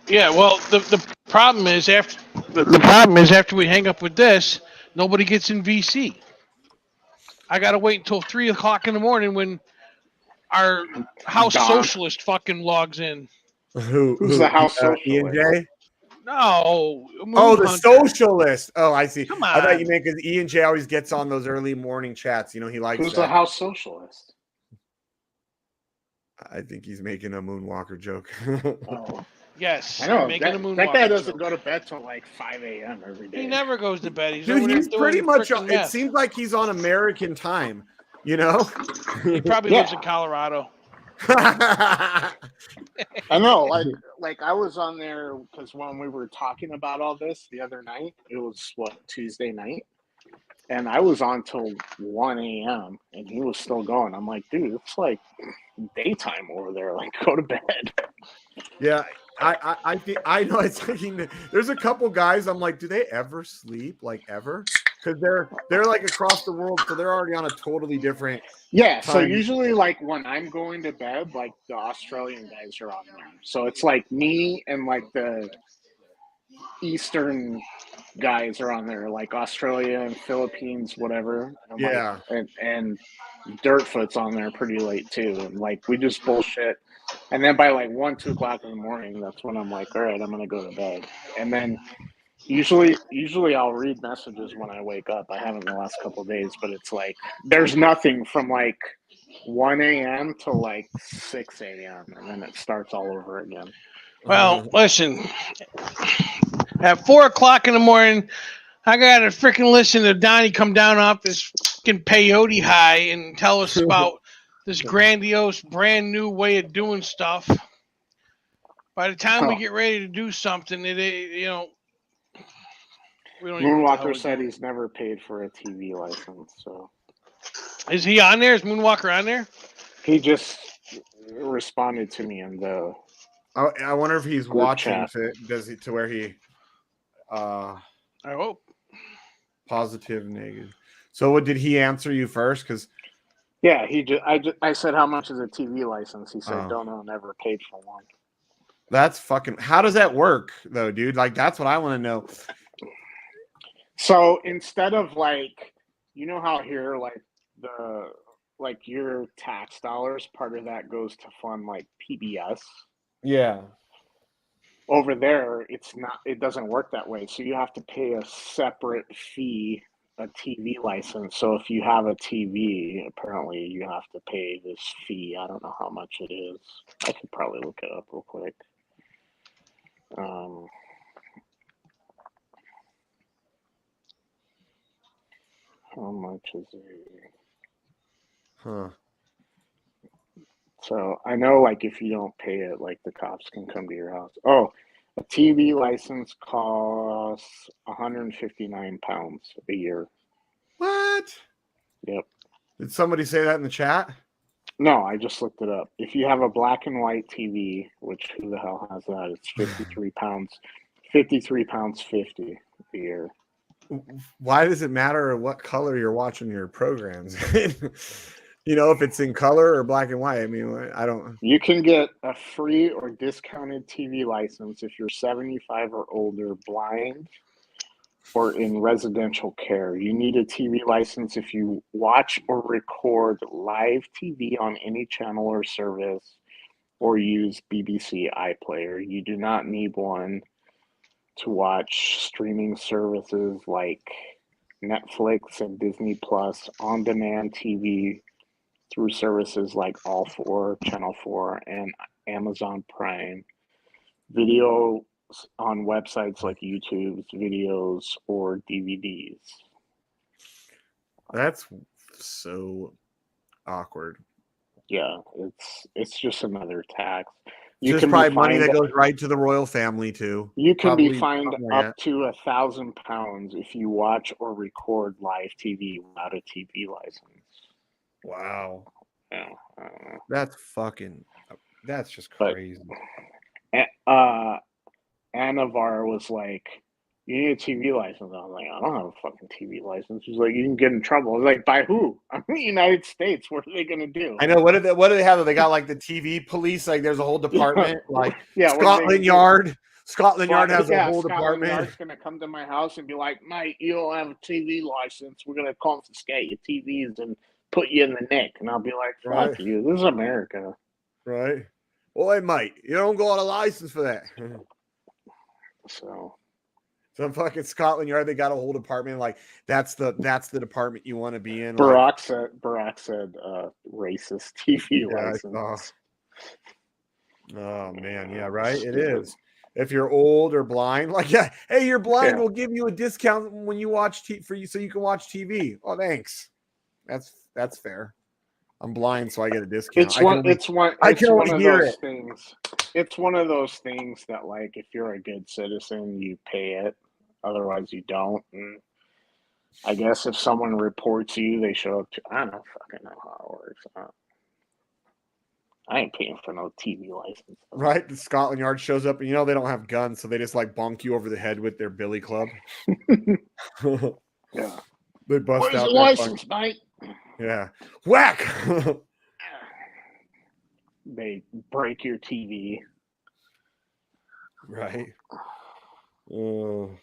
Yeah, well, the problem is after we hang up with this, nobody gets in VC. I gotta wait until 3:00 in the morning when our House Socialist fucking logs in. Who's the House Socialist? Ian J? No. The socialist. Oh, I see. Come on. I thought you meant because Ian J always gets on those early morning chats. He likes Who's the House Socialist? I think he's making a Moonwalker joke. Oh. Yes. I know. Making a Moonwalker that guy doesn't joke. go to bed till like 5 a.m. every day. He never goes to bed. He's pretty much. It seems like he's on American time. He probably lives in Colorado. I know, like I was on there because when we were talking about all this the other night, it was Tuesday night, and I was on till 1 a.m. and he was still going. I'm like, dude, it's like daytime over there. Like, go to bed. Yeah, I think I know. It's like there's a couple guys. I'm like, do they ever sleep? Like ever? Because they're like across the world, so they're already on a totally different. Yeah, so usually like when I'm going to bed, like the Australian guys are on there. So it's like me and like the Eastern guys are on there, like Australia and Philippines, whatever. And and Dirtfoot's on there pretty late too. And like we just bullshit. And then by like 1, 2 o'clock in the morning, that's when I'm like, all right, I'm gonna go to bed. And then usually I'll read messages when I wake up. I haven't the last couple of days, but it's like there's nothing from like 1 a.m. to like 6 a.m. and then it starts all over again. Well, listen. At 4:00 in the morning, I gotta freaking listen to Donnie come down off this fucking peyote high and tell us about this grandiose, brand new way of doing stuff. By the time we get ready to do something, we don't. Moonwalker said he's never paid for a TV license. So, is he on there? Is Moonwalker on there? He just responded to me in the. I wonder if he's watching chat. to where he. I hope. Positive, negative. So, what did he answer you first? Because. Yeah, I said, how much is a TV license? He said, don't know, never paid for one. That's fucking. How does that work, though, dude? Like, that's what I want to know. So instead of you know how here, your tax dollars, part of that goes to fund PBS. Yeah. Over there, it doesn't work that way. So you have to pay a separate fee, a TV license. So if you have a TV, apparently you have to pay this fee. I don't know how much it is. I could probably look it up real quick. How much is it? Huh. So I know if you don't pay it, the cops can come to your house. Oh, a TV license costs 159 pounds a year. What? Yep. Did somebody say that in the chat? No, I just looked it up. If you have a black and white TV, which who the hell has that? It's 53 pounds. 53 pounds 50 a year. Why does it matter what color you're watching your programs? You know, if it's in color or black and white. I mean, I don't. You can get a free or discounted TV license if you're 75 or older, blind, or in residential care. You need a TV license if you watch or record live TV on any channel or service or use BBC iPlayer. You do not need one to watch streaming services like Netflix and Disney Plus, on-demand TV through services like All4, Channel 4, and Amazon Prime, video on websites like YouTube's videos or DVDs. That's so awkward. Yeah, it's just another tax. You just probably money that goes right to the royal family too. You can be fined up to £1,000 if you watch or record live TV without a TV license. Wow. Yeah, that's just crazy. Anavar was like, you need a TV license. I was like, I don't have a fucking TV license. She's like, you can get in trouble. I was like, by who? I'm in the United States. What are they going to do? I know. What do they have? They got the TV police. There's a whole department. Scotland Yard. Scotland Yard has a whole department. Scotland Yard's going to come to my house and be like, mate, you don't have a TV license. We're going to confiscate your TVs and put you in the nick. And I'll be like, fuck you. This is America. Right. Well, mate, you don't got a license for that. So some fucking Scotland Yard, they got a whole department. That's the department you want to be in. Barack said racist TV license. Oh man, yeah, right. It is. If you're old or blind, hey, you're blind, we'll give you a discount when you watch for you so you can watch TV. Oh, thanks. That's fair. I'm blind, so I get a discount. It's one of those things. It's one of those things that, if you're a good citizen, you pay it. Otherwise, you don't. And I guess if someone reports you, they show up to. I don't fucking know how it works. I ain't paying for no TV license. Right? The Scotland Yard shows up, and they don't have guns, so they just bonk you over the head with their billy club. Yeah. They bust Where's out your license, mate? Yeah. Whack! They break your TV. Right. You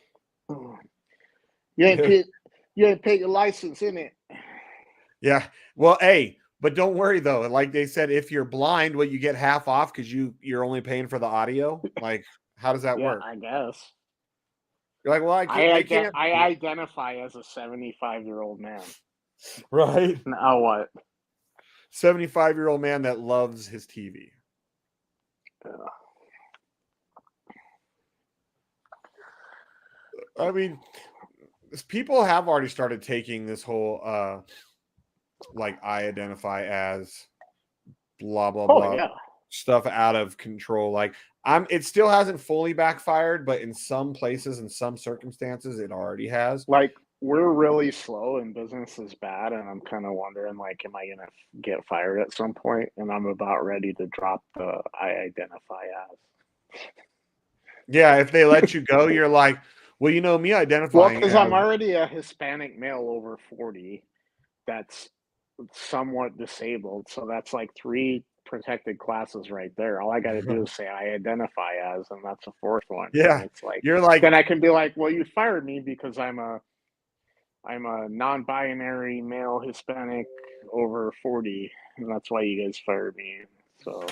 ain't pay your license, innit? Yeah. Well, hey, but don't worry though. Like they said, if you're blind, you get half off because you're only paying for the audio. How does that work? I guess. You're well, I can't. I identify as a 75-year-old man. Right. Now what? 75-year-old man that loves his TV. I mean, people have already started taking this whole I identify as blah blah blah. Yeah. stuff out of control. Like it still hasn't fully backfired, but in some places, in some circumstances, it already has. Like we're really slow and business is bad, and I'm kind of wondering, like, am I gonna get fired at some point? And I'm about ready to drop the I identify as. Yeah, if they let you go, you're like, well, you know, me Well, identifying because as I'm already a Hispanic male over 40 that's somewhat disabled. So that's like 3 protected classes right there. All I got to do is say I identify as, and that's a 4th one. Yeah, and it's like you're like, then I can be like, well, you fired me because I'm a non-binary male Hispanic over 40, and that's why you guys fired me. So,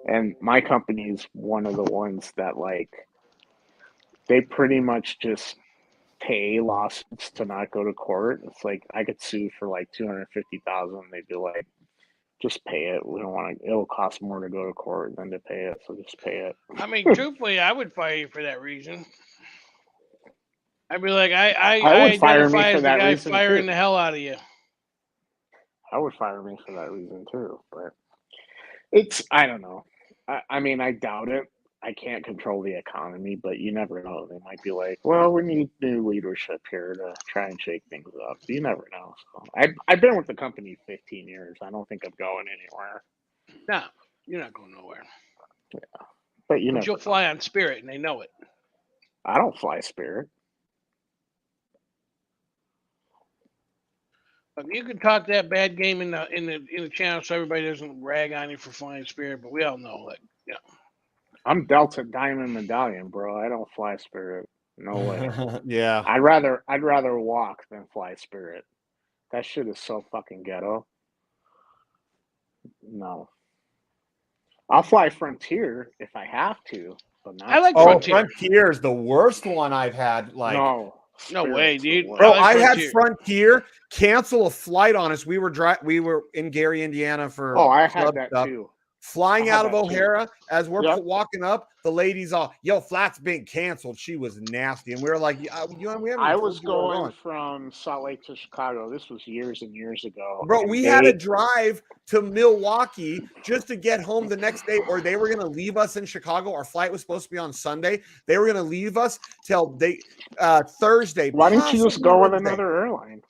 and my company is one of the ones that like they pretty much just pay lawsuits to not go to court. It's like I could sue for like 250,000. They'd be like, just pay it. We don't want to. It'll cost more to go to court than to pay it, so just pay it. I mean, truthfully, I would fire you for that reason. I'd be like, I would fire me identify for as the that guy reason, firing too. the hell out of you. I would fire me for that reason too, but it's I don't know. I mean, I doubt it. I can't control the economy, but you never know. They might be like, well, we need new leadership here to try and shake things up. You never know. So I've been with the company 15 years. I don't think I'm going anywhere. No, you're not going nowhere. Yeah, but you But never you'll know. fly on Spirit, and they know it. I don't fly Spirit. But you can talk that bad game in the channel, so everybody doesn't rag on you for flying Spirit. But we all know, like, yeah. I'm Delta Diamond Medallion, bro. I don't fly Spirit. No way. yeah. I'd rather walk than fly Spirit. That shit is so fucking ghetto. No. I'll fly Frontier if I have to, but not. I like Oh, Frontier. Frontier is the worst one I've had. Like, no way, dude. Bro, I like I had Frontier. Frontier cancel a flight on us. We were in Gary, Indiana for I had club that stuff. too. Flying I had out of that too. O'Hara, as we're Yep. walking up, the lady's all, yo, flight's being canceled. She was nasty. And we were like, we haven't I told was you where we're going from Salt Lake to Chicago. This was years and years ago. Bro, and we had to drive to Milwaukee just to get home the next day, or they were going to leave us in Chicago. Our flight was supposed to be on Sunday. They were going to leave us till Thursday. Why didn't you just possibly go with Wednesday. another airline?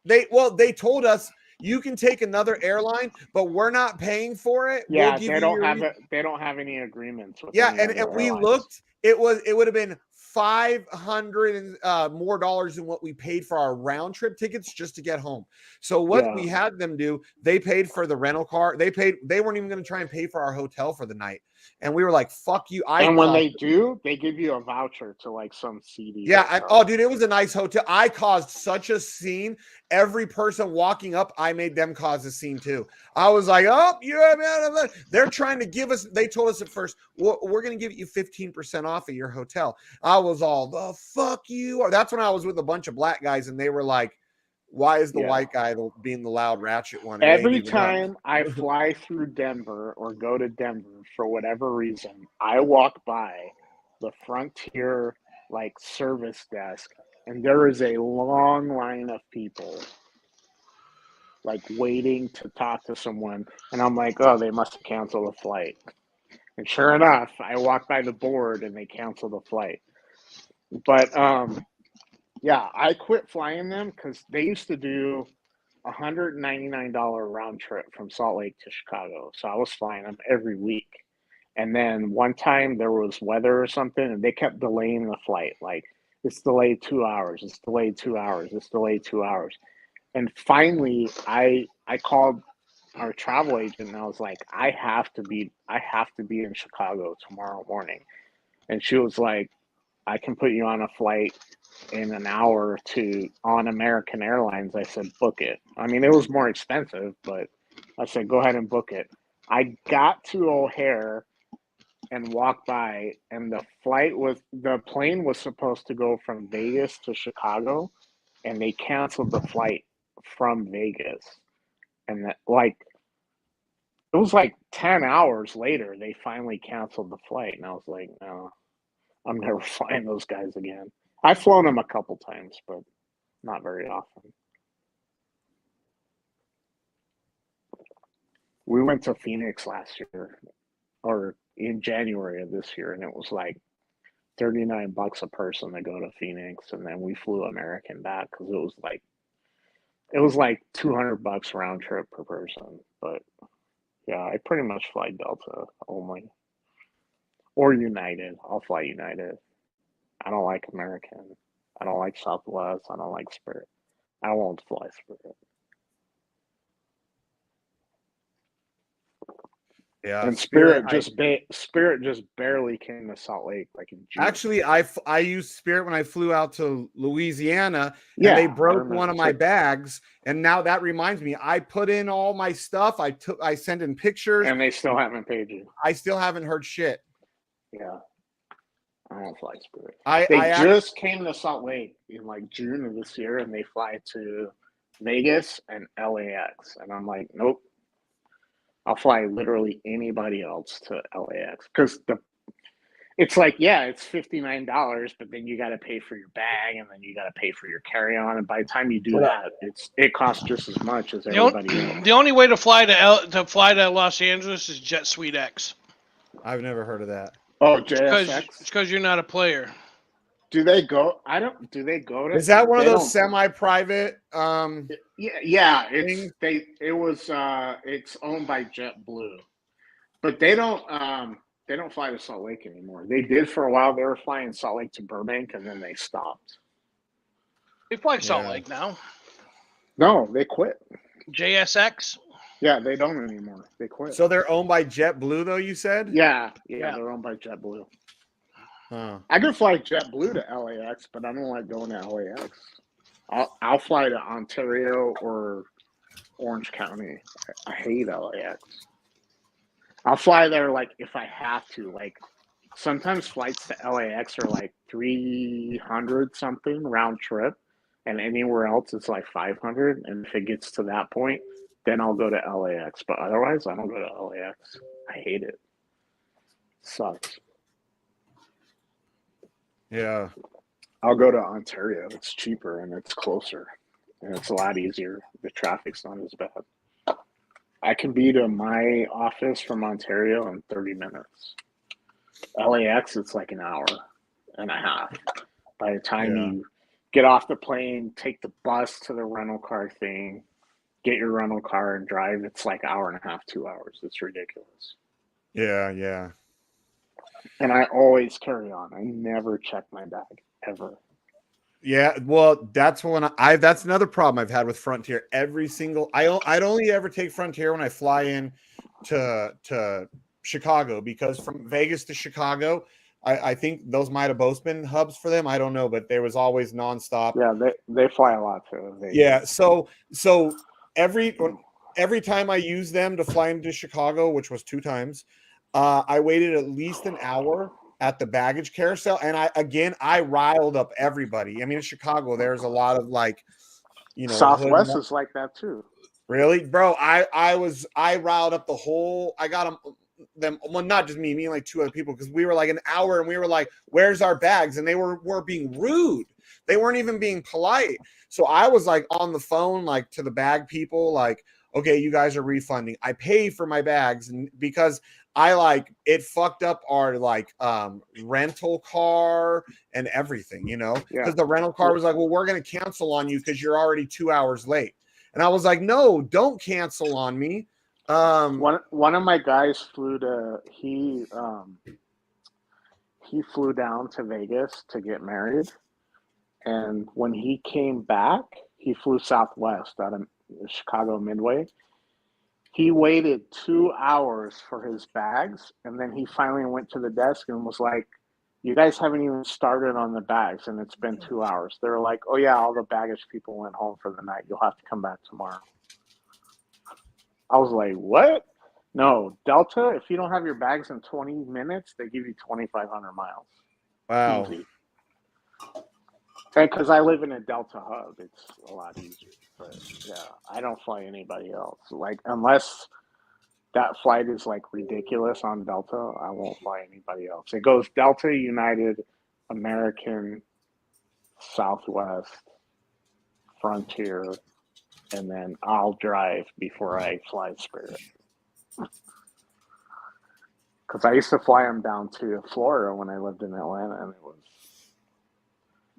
They told us you can take another airline, but we're not paying for it. Yeah, we'll give they you don't your have it. They don't have any agreements with. Yeah, any and other we airlines. looked. It would have been $500 more than what we paid for our round trip tickets just to get home. So what we had them do, they paid for the rental car. They weren't even going to try and pay for our hotel for the night. And we were like, fuck you. And when they do, they give you a voucher to like some CD. Yeah. Dude, it was a nice hotel. I caused such a scene. Every person walking up, I made them cause a scene too. I was like, oh, they're trying to give us, they told us at first, we're going to give you 15% off of your hotel. I was all, the fuck you. That's when I was with a bunch of black guys and they were like, why is the white guy being the loud ratchet one? Every time I fly through Denver or go to Denver for whatever reason, I walk by the Frontier like service desk and there is a long line of people like waiting to talk to someone. And I'm like, oh, they must have canceled a flight. And sure enough, I walk by the board and they canceled the flight. But yeah, I quit flying them because they used to do $199 round trip from Salt Lake to Chicago. So I was flying them every week. And then one time there was weather or something and they kept delaying the flight. Like it's delayed 2 hours. It's delayed 2 hours. It's delayed 2 hours. And finally I called our travel agent and I was like, I have to be in Chicago tomorrow morning. And she was like, I can put you on a flight in an hour on American Airlines. I said, book it. I mean, it was more expensive, but I said, go ahead and book it. I got to O'Hare and walked by, and the plane was supposed to go from Vegas to Chicago, and they canceled the flight from Vegas. And it was like 10 hours later, they finally canceled the flight. And I was like, no, I'm never flying those guys again. I've flown them a couple times, but not very often. We went to Phoenix last year, or in January of this year, and it was like $39 a person to go to Phoenix, and then we flew American back because it was like $200 round trip per person. But yeah, I pretty much fly Delta only, or United. I'll fly United. I don't like American. I don't like Southwest. I don't like Spirit. I won't fly Spirit. Yeah, And Spirit. Spirit just barely came to Salt Lake like in June. Actually, I used Spirit when I flew out to Louisiana, Yeah, and they I broke remember. one of my bags. And now that reminds me, I put in all my stuff. I sent in pictures, and they still haven't paid you. I still haven't heard shit. Yeah, I don't fly Spirit. I just came to Salt Lake in like June of this year, and they fly to Vegas and LAX, and I'm like, nope. I'll fly literally anybody else to LAX because it's like, yeah, it's $59, but then you got to pay for your bag, and then you got to pay for your carry-on, and by the time you do that, it costs just as much as everybody else. The only way to fly to Los Angeles is Jet Suite X. I've never heard of that. Oh, JSX. It's because you're not a player. Do they go? Do they go to? Is that one of those semi-private? Yeah. It's owned by JetBlue, but they don't fly to Salt Lake anymore. They did for a while. They were flying Salt Lake to Burbank, and then they stopped. They fly Salt Lake now. No, they quit. JSX. Yeah, they don't anymore. They quit. So they're owned by JetBlue, though, you said? Yeah, they're owned by JetBlue. Huh. I could fly JetBlue to LAX, but I don't like going to LAX. I'll fly to Ontario or Orange County. I hate LAX. I'll fly there like if I have to. Like sometimes flights to LAX are like 300 something round trip, and anywhere else it's like 500. And if it gets to that point, then I'll go to LAX. But otherwise, I don't go to LAX. I hate it. Sucks. Yeah. I'll go to Ontario. It's cheaper and it's closer, and it's a lot easier. The traffic's not as bad. I can be to my office from Ontario in 30 minutes. LAX, it's like an hour and a half. By the time you get off the plane, take the bus to the rental car thing, get your rental car and drive, it's like an hour and a half, 2 hours. It's ridiculous. Yeah. And I always carry on. I never check my bag, ever. Yeah, well, that's another problem I've had with Frontier. I'd only ever take Frontier when I fly in to Chicago, because from Vegas to Chicago, I think those might have both been hubs for them. I don't know, but there was always nonstop. Yeah, they fly a lot to Vegas. Yeah, so every time I used them to fly into Chicago, which was 2 times, I waited at least an hour at the baggage carousel, and I riled up everybody. I mean, in Chicago, there's a lot of Southwest is like that too. Really, bro? I riled up the whole. I got them. Well, not just me and like 2 other people, because we were like an hour, and we were like, "Where's our bags?" And they were being rude. They weren't even being polite. So I was like on the phone, like to the bag people, like, "Okay, you guys are refunding. I pay for my bags," and because it fucked up our rental car and everything, because the rental car was like, "Well, we're going to cancel on you because you're already 2 hours late." And I was like, "No, don't cancel on me." One of my guys flew down to Vegas to get married, and when he came back, he flew Southwest out of Chicago Midway. He waited 2 hours for his bags, and then he finally went to the desk and was like, "You guys haven't even started on the bags, and it's been 2 hours." They were like, "Oh yeah, all the baggage people went home for the night. You'll have to come back tomorrow." I was like, "What?" No, Delta, if you don't have your bags in 20 minutes, they give you 2,500 miles. Wow. Easy. And because I live in a Delta hub, it's a lot easier. But yeah, I don't fly anybody else. Like, unless that flight is like ridiculous on Delta, I won't fly anybody else. It goes Delta, United, American, Southwest, Frontier, and then I'll drive before I fly Spirit. Because I used to fly them down to Florida when I lived in Atlanta, and it was.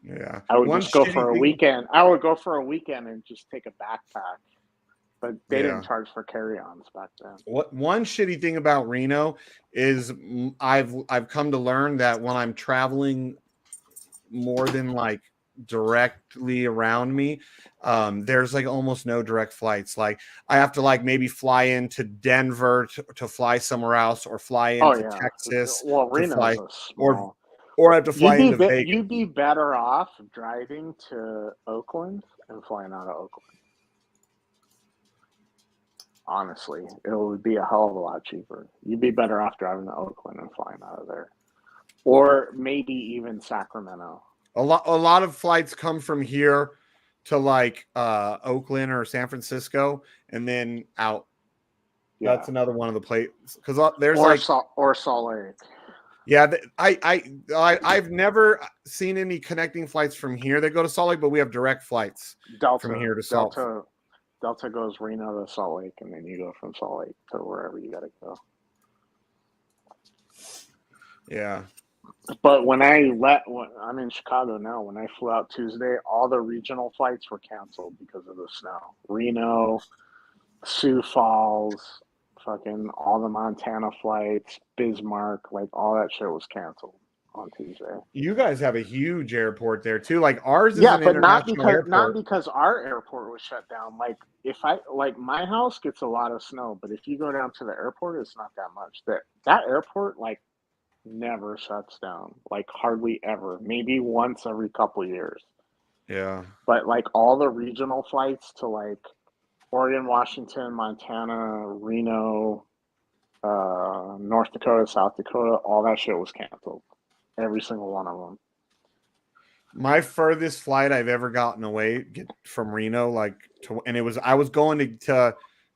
Yeah. I would One just go shitty for a thing- weekend. I would go for a weekend and just take a backpack, but they Yeah. didn't charge for carry-ons back then. What one shitty thing about Reno is I've come to learn that when I'm traveling more than like directly around me, there's like almost no direct flights. Like I have to like maybe fly into Denver to fly somewhere else, or fly into Texas Well, to Reno's fly, a small. or I have to fly into Vegas. You'd be better off driving to Oakland and flying out of Oakland. Honestly, it would be a hell of a lot cheaper. You'd be better off driving to Oakland and flying out of there, or maybe even Sacramento. A lot of flights come from here to like Oakland or San Francisco, and then out. Yeah. That's another one of the places, because there's or Salt Lake. Yeah, I've never seen any connecting flights from here that go to Salt Lake, but we have direct flights from here to Salt Lake. Delta goes Reno to Salt Lake, and then you go from Salt Lake to wherever you got to go. Yeah. But when I'm in Chicago now, when I flew out Tuesday, all the regional flights were canceled because of the snow. Reno, Sioux Falls, fucking all the Montana flights, Bismarck, like all that shit was canceled on Tuesday. You guys have a huge airport there too. Like ours is Yeah, an but international airport. not because our airport was shut down. Like my house gets a lot of snow, but if you go down to the airport, it's not that much. That airport like never shuts down, like hardly ever. Maybe once every couple of years. Yeah. But like all the regional flights to like Oregon, Washington, Montana, Reno, North Dakota, South Dakota, all that shit was canceled. Every single one of them. My furthest flight I've ever gotten away from Reno, I was going to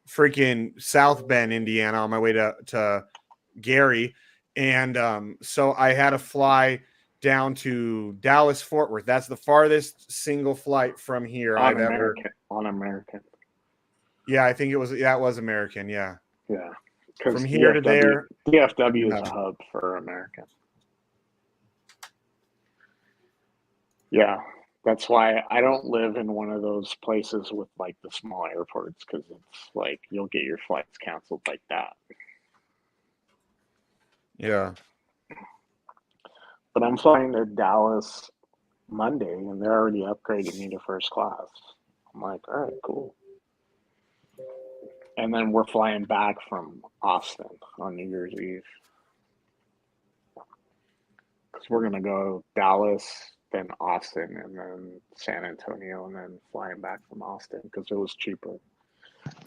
freaking South Bend, Indiana, on my way to Gary, and so I had to fly down to Dallas Fort Worth. That's the farthest single flight from here on American. Yeah, I think it was American. Yeah. Yeah. From here to there. DFW is a hub for American. Yeah, that's why I don't live in one of those places with like the small airports, because it's like you'll get your flights canceled like that. Yeah. But I'm flying to Dallas Monday, and they're already upgraded me to first class. I'm like, all right, cool. And then we're flying back from Austin on New Year's Eve. Because we're going to go Dallas, then Austin, and then San Antonio, and then flying back from Austin because it was cheaper.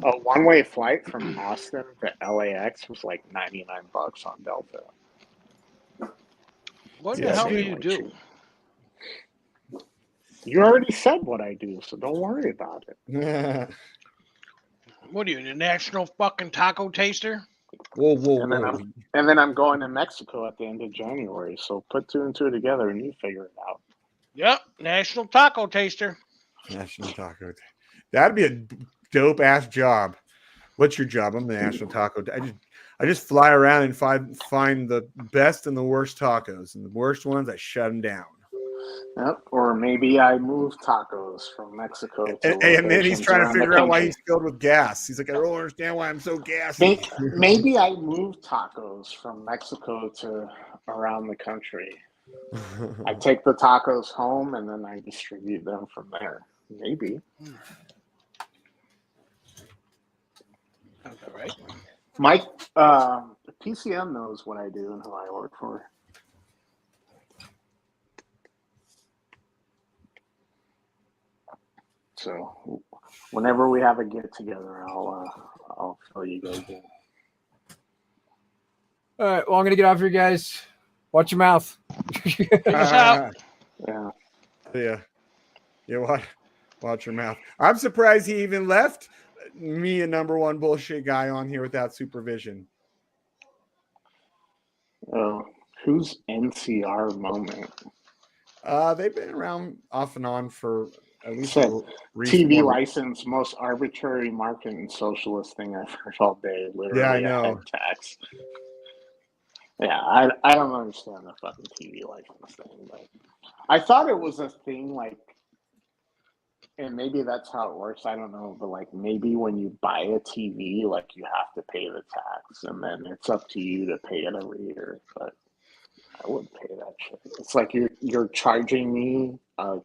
A one-way flight from Austin to LAX was like $99 on Delta. What the hell do you do? Cheap. You already said what I do, so don't worry about it. What are you, the national fucking taco taster? Whoa. And then I'm going to Mexico at the end of January, so put two and two together and you figure it out. Yep, national taco taster. National taco. That'd be a dope ass job. What's your job? I'm the national taco. I just fly around and find the best and the worst tacos, and the worst ones I shut them down. Yep. Or maybe I move tacos from Mexico to and then he's trying to figure out why he's filled with gas. He's like, I don't understand why I'm so gassy. Maybe I move tacos from Mexico to around the country. I take the tacos home and then I distribute them from there. Maybe. All right. My PCM knows what I do and who I work for. So whenever we have a get together, I'll fill you guys in. All right. Well, I'm gonna get off here, guys. Watch your mouth. Peace out. Yeah. Watch your mouth. I'm surprised he even left me a number one bullshit guy on here without supervision. Who's NCR Moment? They've been around off and on for at least TV license, most arbitrary market and socialist thing I've heard all day. Literally, yeah, I know. A head tax. Yeah, I don't understand the fucking TV license thing, but I thought it was a thing like, and maybe that's how it works. I don't know, but like maybe when you buy a TV, like you have to pay the tax, and then it's up to you to pay it every year. But I wouldn't pay that shit. It's like you're charging me a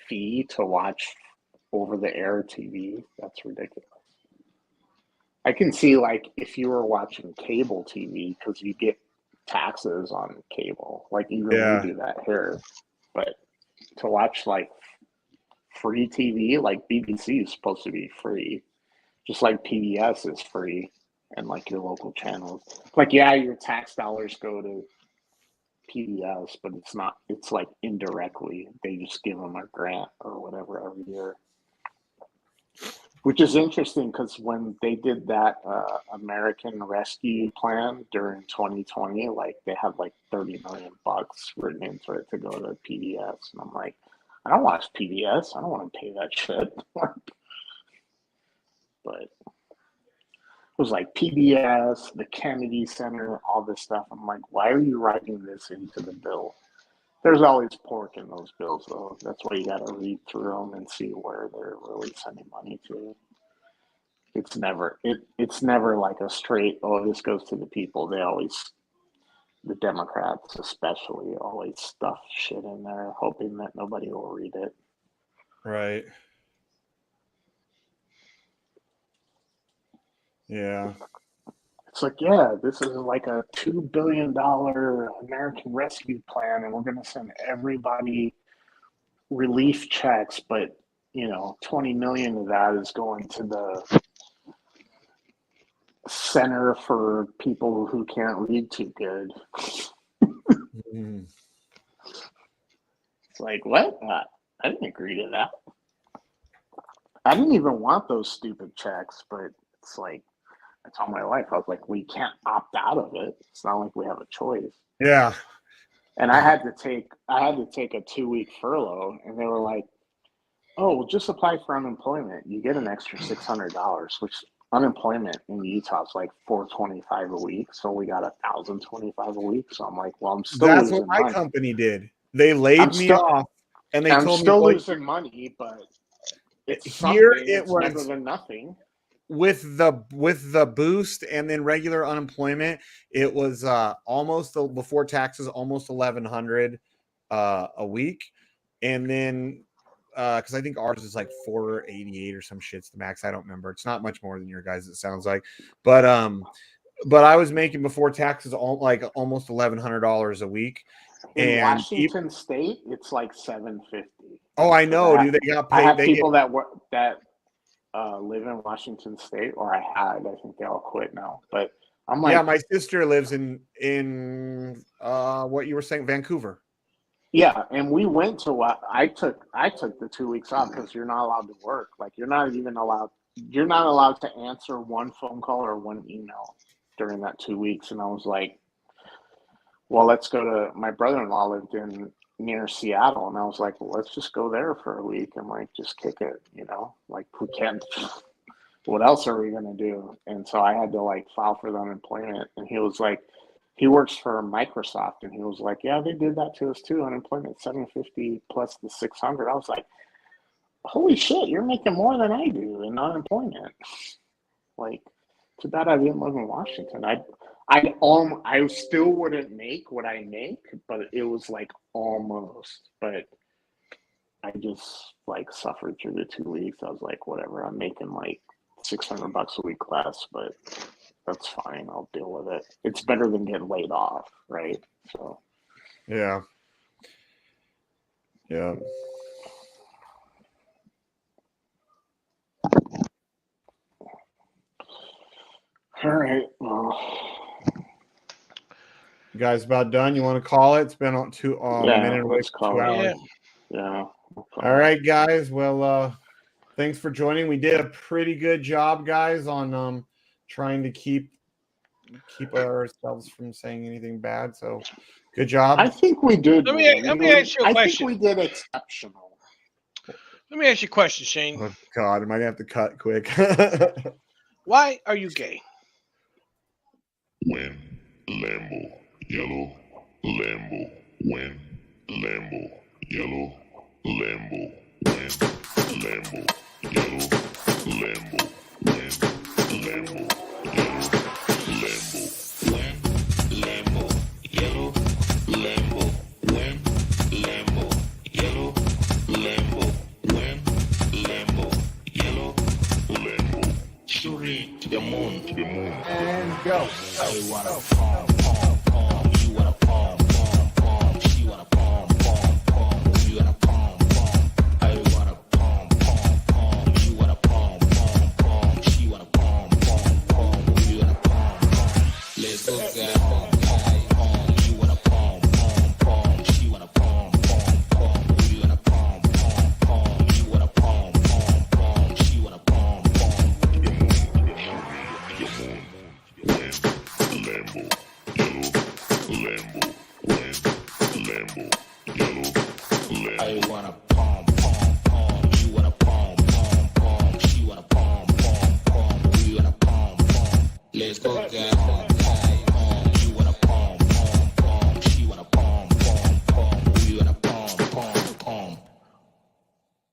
fee to watch over-the-air TV. That's ridiculous. I can see like if you were watching cable TV because you get taxes on cable, like even we do that here. But to watch like free TV, like BBC is supposed to be free, just like PBS is free, and like your local channels. Like yeah, your tax dollars go to PBS, but it's not. It's like indirectly. They just give them a grant or whatever every year. Which is interesting because when they did that American Rescue Plan during 2020, like they had like $30 million written into it to go to PBS, and I'm like, I don't watch PBS. I don't want to pay that shit. But it was like PBS, the Kennedy Center, all this stuff. I'm like, why are you writing this into the bill? There's always pork in those bills, though. That's why you got to read through them and see where they're really sending money to. It's never like a straight, oh, this goes to the people. They always, the Democrats especially, always stuff shit in there, hoping that nobody will read it. Right. Yeah. It's like, yeah, this is like a $2 billion American Rescue Plan, and we're going to send everybody relief checks, but, 20 million of that is going to the Center for People Who Can't Read Too Good. It's like, what? I didn't agree to that. I didn't even want those stupid checks, but it's like, that's all my life. I was like, we can't opt out of it. It's not like we have a choice. Yeah. And I had to take a 2-week furlough, and they were like, oh, well, just apply for unemployment. You get an extra $600, which unemployment in Utah is like $425 a week. So we got $1,025 a week. So I'm like, well, I'm still That's losing what my money. company did. They laid me off, and they I'm told still me losing money, but it's here something. it It's was better than nothing. With the boost and then regular unemployment, it was almost before taxes, almost $1,100 a week, and then because I think ours is like $488 or some shit's the max. I don't remember. It's not much more than your guys. It sounds like, but I was making before taxes like almost $1,100 a week. In Washington State, it's like $750. Oh, I know, dude. They got paid. I have people that live in Washington State, or I think they all quit now. But I'm like, yeah, my sister lives in what you were saying, Vancouver. Yeah, and we went to I took the 2 weeks off because you're not allowed to work. Like you're not allowed to answer one phone call or one email during that 2 weeks. And I was like, well, let's go to, my brother-in-law lived near Seattle, and I was like, well, let's just go there for a week and like just kick it, like we can't. What else are we gonna do? And so I had to like file for the unemployment, and he was like, he works for Microsoft, and he was like, yeah, they did that to us too. Unemployment $750 plus the $600. I was like, holy shit, you're making more than I do in unemployment. Like, too bad I didn't live in Washington. I still wouldn't make what I make, but it was like almost. But I just like suffered through the 2 weeks. I was like, whatever. I'm making like $600 a week less, but that's fine. I'll deal with it. It's better than getting laid off, right? So, yeah. All right. Well, you guys about done? You want to call it? It's been on minute. Let's call 2 it. hours. Yeah. All right, guys. Well, thanks for joining. We did a pretty good job, guys, on trying to keep ourselves from saying anything bad. So, good job. I think we did. Let me ask you a question. I think we did exceptional. Let me ask you a question, Shane. Oh God, I might have to cut quick. Why are you gay? When Lambo, yellow, Lambo, when Lambo, yellow, Lambo, when Lambo, yellow, Lambo, when Lambo, yellow, Lambo, when Lambo, yellow, Lambo, when Lambo, yellow, Lambo, when Lambo, yellow, Lambo, shooting to the moon, And go. I wanna palm, palm, palm. You wanna palm, palm, palm. She wanna palm, palm, palm. You wanna palm, palm. I wanna palm, palm, palm. You wanna palm, palm, palm. She wanna palm, palm, palm. You wanna palm, palm. Let's go, guys. Palm, palm, palm. You wanna palm, palm, palm. She wanna palm, palm, palm. You wanna palm, palm, palm. You wanna palm, palm, palm. She wanna palm, palm. When Lambo, yellow, Lambo, when Lambo, yellow, Lambo. I wanna